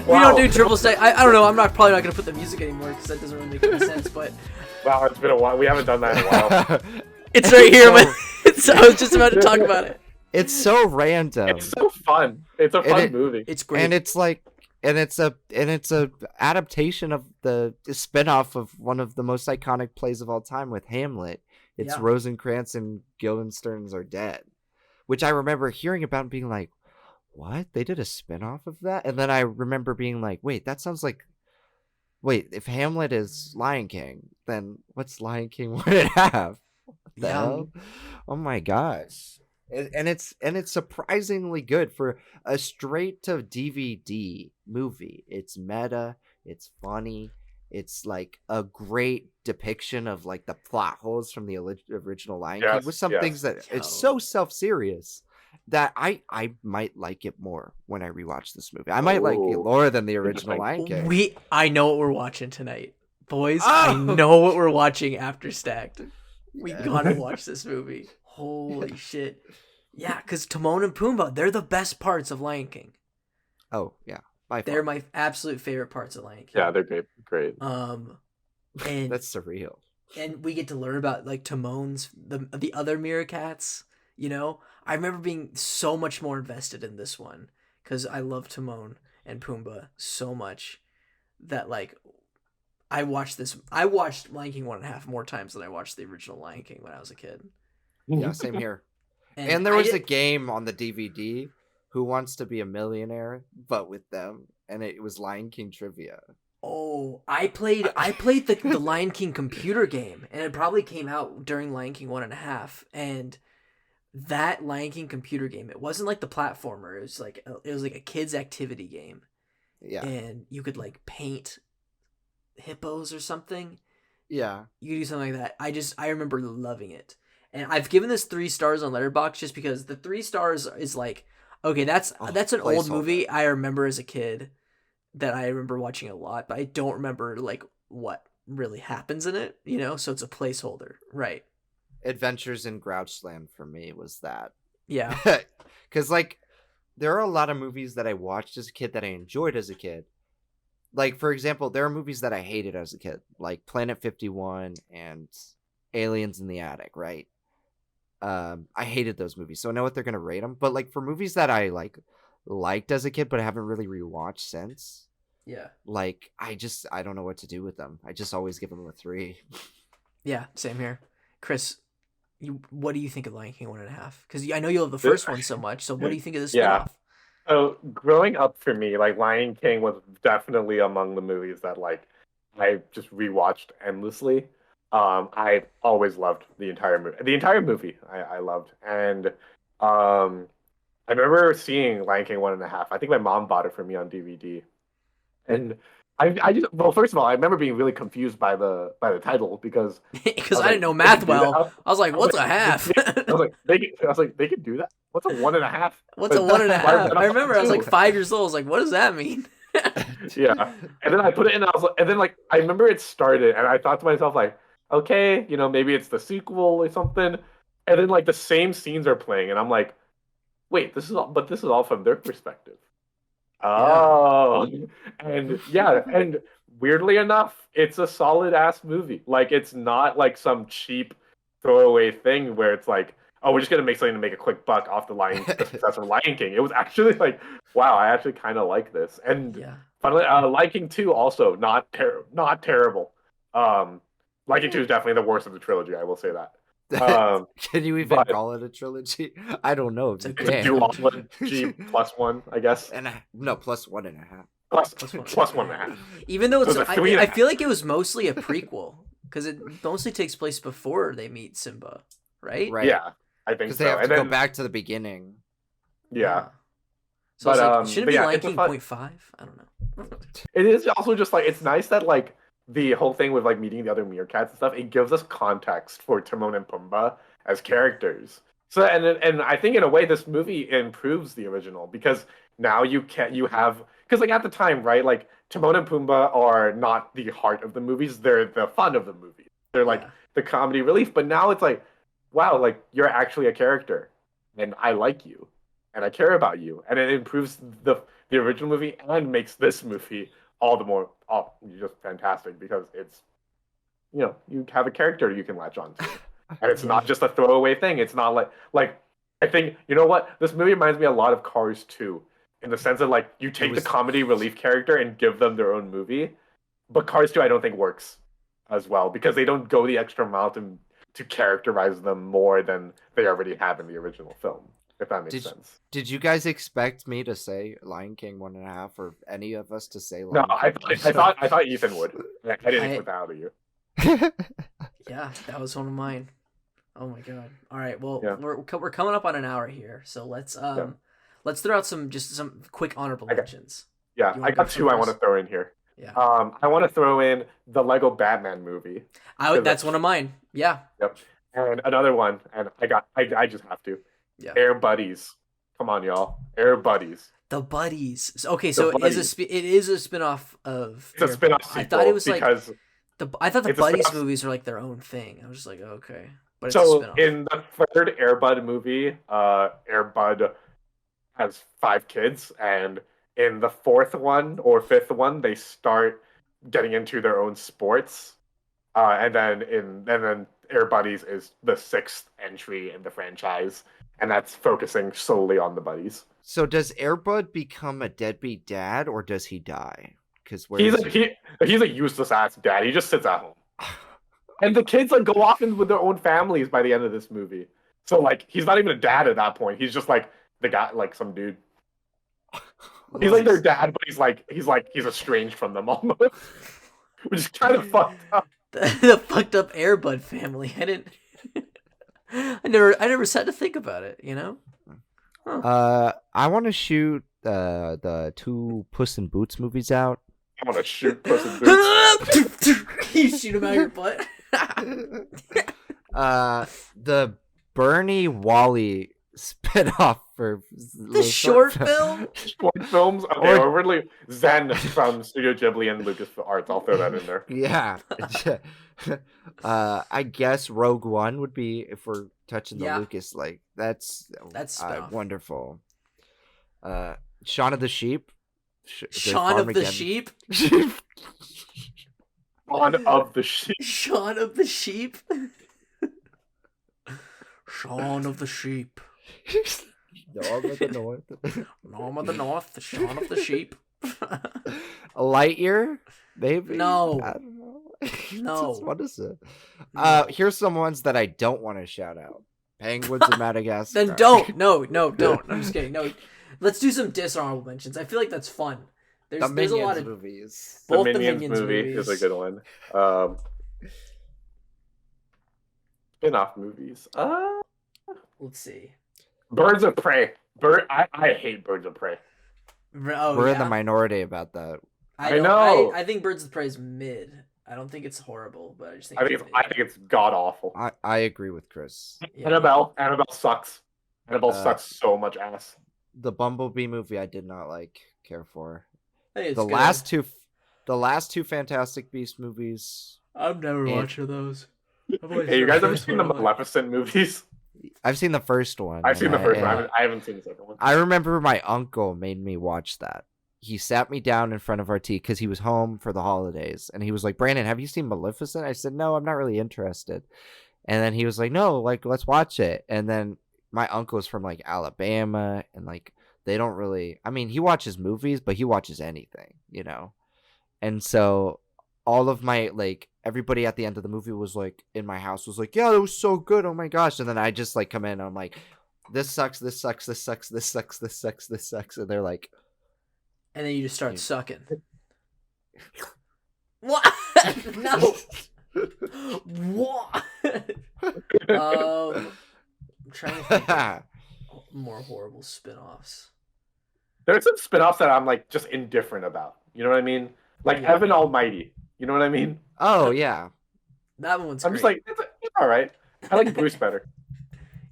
We don't do Triple Stack. I don't know. I'm probably not gonna put the music anymore because that doesn't really make any sense. But wow, it's been a while. We haven't done that in a while. It's right here. But I was just about to talk about it. It's so random. It's so fun. It's a fun movie. It's great. And it's like and it's a adaptation of the spinoff of one of the most iconic plays of all time with Hamlet. It's Yeah. Rosencrantz and Guildensterns Are Dead, which I remember hearing about and being like, what? They did a spinoff of that? And then I remember being like, wait, that sounds like, wait, if Hamlet is Lion King, then what's Lion King would it have? What the Yeah. hell? Oh my gosh. And it's surprisingly good for a straight to DVD movie. It's meta, it's funny, it's like a great depiction of like the plot holes from the original Lion King Yes, with some yes. things that Yo. it's so self-serious that I might like it more when I rewatch this movie. I might like it Ooh. more than the original Interesting. Lion King. I know what we're watching tonight, boys. Oh! I know what we're watching after Stacked. We Yeah. gotta watch this movie. Holy shit! Yeah, because Timon and Pumbaa, they're the best parts of Lion King. Oh yeah, by far. They're my absolute favorite parts of Lion King. Yeah, they're great. Great. And That's surreal. and we get to learn about like Timon's the other Meerkats. You know, I remember being so much more invested in this one because I love Timon and Pumbaa so much that like I watched Lion King 1.5 more times than I watched the original Lion King when I was a kid. Yeah, same here. And there I was a did- game on the DVD, Who Wants to Be a Millionaire, but with them, and it was Lion King trivia. Oh, I played the Lion King computer game, and it probably came out during Lion King 1.5. And that Lion King computer game, it wasn't like the platformer. It was like a kids activity game, Yeah, and you could like paint hippos or something. yeah. You could do something like that. I remember loving it, and I've given this 3 stars on Letterboxd just because the 3 stars is like, okay, that's Oh, an old placeholder. movie I remember as a kid that I remember watching a lot, but I don't remember like what really happens in it, you know? So it's a placeholder. Right. Adventures in Grouchland for me was that. Yeah. Because, like, there are a lot of movies that I watched as a kid that I enjoyed as a kid. Like, for example, there are movies that I hated as a kid, like Planet 51 and Aliens in the Attic, right? I hated those movies, so I know what they're gonna rate them. But like for movies that I liked as a kid, but I haven't really rewatched since, Yeah. like I don't know what to do with them. I just always give them a 3. Yeah. Same here. Chris, what do you think of Lion King 1.5? Because I know you love the first one so much. So what do you think of this Yeah. spinoff? So growing up for me, like Lion King was definitely among the movies that like I just rewatched endlessly. I always loved the entire movie. The entire movie I loved, and I remember seeing Lion King 1.5. I think my mom bought it for me on DVD, and I just well, first of all, I remember being really confused by the title because Because I was I didn't like, know they math could do that? well. I was like, what's a half? I was like, they could do that. What's a 1.5? What's a But 1.5? why would I remember I was like two? 5 years old. I was like, what does that mean? Yeah. And then I put it in, and I was like, and then like I remember it started, and I thought to myself like, okay, you know, maybe it's the sequel or something. And then like the same scenes are playing, and I'm like, wait, this is all from their perspective. Oh, and yeah, and weirdly enough, it's a solid ass movie. Like it's not like some cheap throwaway thing where it's like, oh, we're just gonna make something to make a quick buck off the success of Lion King. It was actually like, wow, I actually kind of like this. And Yeah. finally, Lion King 2 also not terrible. Lion King 2 is definitely the worst of the trilogy. I will say that. Can you even but- call it a trilogy? I don't know if you It's It's a can. duology G+1, I guess. No, +1.5. Plus Plus one. 1.5. Even though it's, So it's a 3.5. I feel like it was mostly a prequel because it mostly takes place before they meet Simba, right? Right. Yeah, I think Because so. they have to And go then, back to the beginning. yeah. So I was But, like, shouldn't it but be yeah, Lion it's a King fun- 0.5? I don't know. It is also just like it's nice that like the whole thing with like meeting the other meerkats and stuff. It gives us context for Timon and Pumbaa as characters. So and I think in a way this movie improves the original because now you have because like at the time, right, like Timon and Pumbaa are not the heart of the movies, they're the fun of the movie, they're like Yeah. the comedy relief. But now it's like, wow, like you're actually a character and I like you and I care about you, and it improves the original movie and makes this movie all the more just fantastic because it's, you know, you have a character you can latch on to. And it's not just a throwaway thing. It's not like I think, you know what? This movie reminds me a lot of Cars 2 in the sense of like you It take the was comedy relief character and give them their own movie. But Cars 2 I don't think works as well because they don't go the extra mile to characterize them more than they already have in the original film, if that makes did sense. did you guys expect me to say Lion King 1.5, or any of us to say No, Lion King? I thought Ethan would. I didn't expect that out of you. Yeah, that was one of mine. Oh my god. All right. Well, Yeah. we're coming up on an hour here, so let's throw out some quick honorable mentions. Yeah, You I wanna got go two I want to first? throw in here. Yeah. I want to throw in the Lego Batman movie. That's one of mine. Yeah. Yep. And another one, and I just have to. Yeah. Air Buddies. Come on, y'all. Air Buddies. The Buddies. Okay, The so it Buddies. is a spin-off of It's a Air spin-off Bud. sequel I thought it was like because I thought the it's a Buddies spin-off. movies were like their own thing. I was just like, okay. But it's a So spin-off. in the third Air Bud movie, Air Bud has 5 kids, and in the fourth one or fifth one, they start getting into their own sports. And then Air Buddies is the sixth entry in the franchise, and that's focusing solely on the buddies. So does Airbud become a deadbeat dad, or does he die? Because He's a useless ass dad. He just sits at home, and the kids like go off in with their own families by the end of this movie. So like he's not even a dad at that point. He's just like the guy, like some dude. He's like their dad, but he's estranged from them almost, which is kind of fucked up. The fucked up Air Bud family. I didn't. I never sat to think about it. You know. Huh. I want to shoot the 2 Puss in Boots movies out. I want to shoot Puss in Boots. You shoot him out your butt. The Bernie Wally spinoff for The short film. Short films, okay, or really Zen from Studio Ghibli and Lucas Arts. I'll throw that in there. Yeah. I guess Rogue One would be, if we're touching the Lucas, like that's wonderful. Shaun of the Sheep. Shaun of the Sheep. Shaun of the Sheep. Shaun of the Sheep. Shaun of the Sheep. Norm of the North. Norm of the North. The Shaun of the Sheep. Lightyear, maybe. No. I don't know. No. What is it? Here's some ones that I don't want to shout out. Penguins of Madagascar. Then don't. No, don't. I'm just kidding. No, let's do some dishonorable mentions. I feel like that's fun. There's a lot of movies. Both the Minions movie movies is a good one. Spin-off movies. Let's see. Birds of Prey. I hate Birds of Prey. We're in the minority about that. I know. I think Birds of Prey is mid. I don't think it's horrible, but I just think I think it's god awful. I agree with Chris. Yeah. Annabelle sucks. Annabelle sucks so much ass. The Bumblebee movie I did not care for. Hey, the last two Fantastic Beast movies. I'm never watching those. Hey, you guys ever seen the Maleficent movies? I've seen the first one. I've seen the first one. I haven't seen the second one. I remember my uncle made me watch that. He sat me down in front of our TV because he was home for the holidays, and he was like, "Brandon, have you seen Maleficent?" I said, "No, I'm not really interested." And then he was like, "No, like let's watch it." And then my uncle is from like Alabama, and like they don't really. I mean, he watches movies, but he watches anything, you know. And so all of my like everybody at the end of the movie was like in my house was like, "Yeah, it was so good. Oh my gosh!" And then I just like come in and I'm like, "This sucks. This sucks. This sucks. This sucks. This sucks. This sucks." And they're like. And then you just start sucking. What? No. What? I'm trying to think of more horrible spin-offs. There's some spin-offs that I'm like just indifferent about. You know what I mean? Like Evan Almighty. You know what I mean? Oh yeah. That one's I'm great. just like, it's all right. I like Bruce better.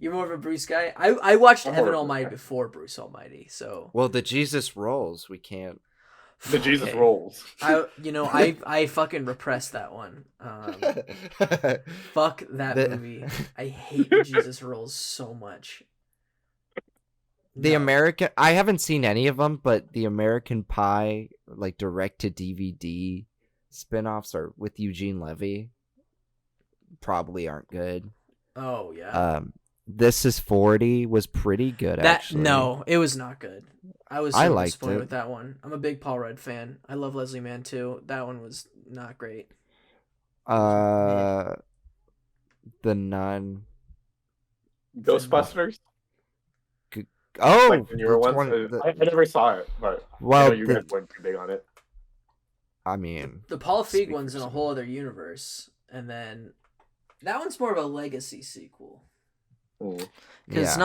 You're more of a Bruce guy? I watched Evan Almighty before Bruce Almighty, so... Well, the Jesus Rolls, we can't... The Jesus Rolls. I fucking repressed that one. Fuck that movie. I hate the Jesus Rolls so much. The American... I haven't seen any of them, but the American Pie, like, direct-to-DVD spin-offs are with Eugene Levy. Probably aren't good. Oh, yeah. This Is 40 was pretty good, actually. No, it was not good. I was I so liked disappointed it. with that one. I'm a big Paul Rudd fan. I love Leslie Mann too. That one was not great. The Nun. Ghostbusters, Oh, like the newer ones. I never saw it, but I know you guys weren't too big on it. I mean, The Paul Feig speak one's for in a yourself. whole other universe, and then that one's more of a legacy sequel Mm. because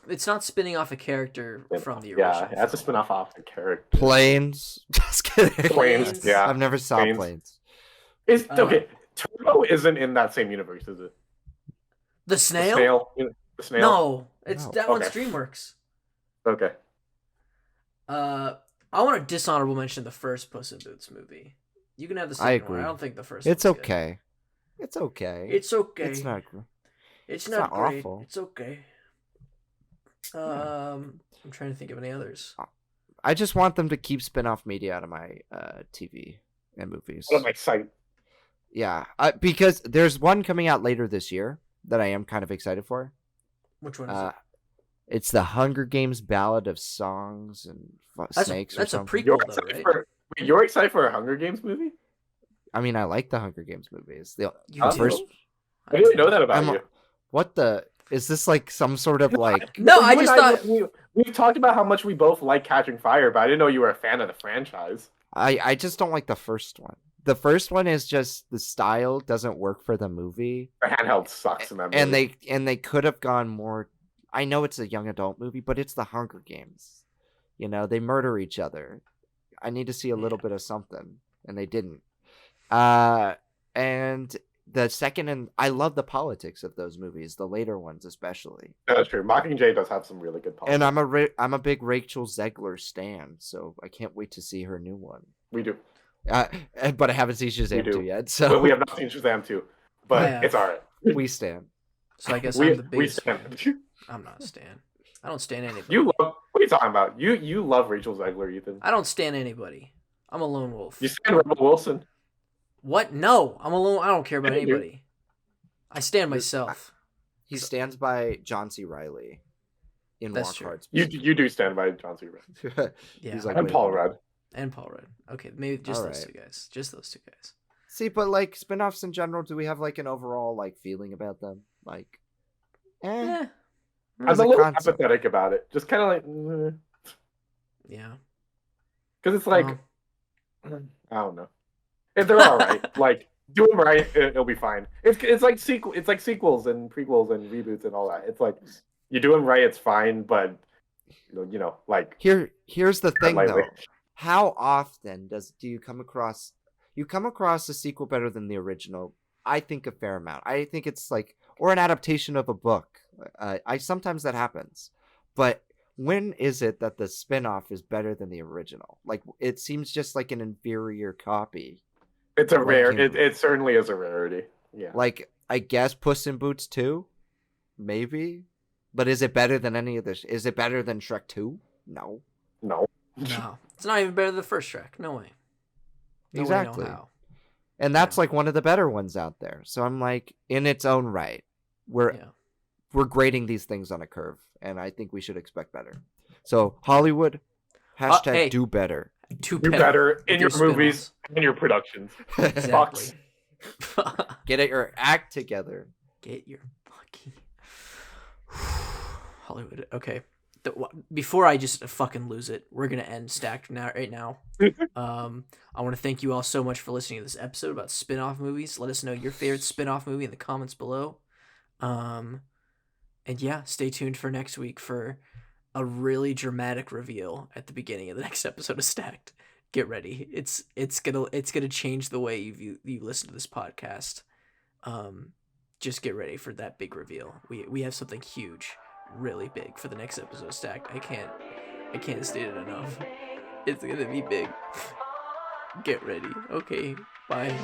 it's not spinning off a character from the original. Yeah, that's a film. spin-off off the character. Planes. Just kidding. Planes, yeah. I've never saw Planes. Okay, Turbo isn't in that same universe, is it? The snail? The snail? No, it's No. that one's DreamWorks. Okay. I want to dishonorable mention the first Puss in Boots movie. You can have the second one. agree. I don't think the first. It's one's okay. It's okay. Good. It's okay. It's not. It's not not great. awful. It's okay. I'm trying to think of any others. I just want them to keep spin-off media out of my TV and movies. Out of my sight. Yeah, because there's one coming out later this year that I am kind of excited for. Which one is it? It's the Hunger Games Ballad of Songs and Snakes. That's or a something. prequel, though, right? You're excited for a Hunger Games movie? I mean, I like the Hunger Games movies. The You do? first. I didn't know that about you. What the? Is this like some sort of like? No, I You just and thought. we've talked about how much we both like Catching Fire, but I didn't know you were a fan of the franchise. I just don't like the first one. The first one is just the style doesn't work for the movie. The handheld sucks in that movie. And they could have gone more. I know it's a young adult movie, but it's the Hunger Games. You know, they murder each other. I need to see a little bit of something, and they didn't. And the second, and I love the politics of those movies, the later ones especially. That's true. Mockingjay does have some really good politics. And I'm a big Rachel Zegler stan, so I can't wait to see her new one. We do. But I haven't seen Shazam 2 yet, so But we have not seen Shazam 2, but it's all right. we stand. So I guess I'm the biggest. stand. I'm not a stan. I don't stan anybody. What are you talking about? You love Rachel Zegler, Ethan. I don't stan anybody. I'm a lone wolf. You stand Rebel Wilson. What? No, I'm alone. I don't care about anybody. I stand myself. He stands by John C. Reilly in That's Walk true. Hard. You do stand by John C. Reilly. Yeah. He's like, And wait, Paul Rudd. And Paul Rudd. Okay, maybe just All those right. two guys. Just those two guys. See, but like spin-offs in general, do we have like an overall like feeling about them? Like, Yeah. I'm as a a little concept. apathetic about it. Just kind of like, Yeah. because it's like, I don't know. If they're all right, like do them right, it'll be fine. It's like sequels and prequels and reboots and all that. It's like you do them right, it's fine, but you know, like Here's the thing lightly. though. How often do you come across a sequel better than the original? I think a fair amount. I think it's like, or an adaptation of a book. I sometimes that happens, but when is it that the spin-off is better than the original? Like, it seems just like an inferior copy. It's a rare. It certainly is a rarity. Yeah. Like, I guess Puss in Boots 2, maybe, but is it better than any of this? Is it better than Shrek 2? No. No. It's not even better than the first Shrek. No way. No Exactly. way, no how. And that's like one of the better ones out there. So I'm like, in its own right, we're grading these things on a curve, and I think we should expect better. So Hollywood, hashtag do better. Do better in your spin-offs. movies and your productions. Exactly. Get your act together. Get your fucking Hollywood. Okay. Before I just fucking lose it, we're gonna end Stacked right now. I want to thank you all so much for listening to this episode about spin-off movies. Let us know your favorite spin-off movie in the comments below. And yeah, stay tuned for next week for a really dramatic reveal at the beginning of the next episode of Stacked. Get ready. It's gonna change the way you listen to this podcast. Just get ready for that big reveal. We have something huge, really big for the next episode of Stacked. I can't state it enough. It's gonna be big. Get ready. Okay, bye.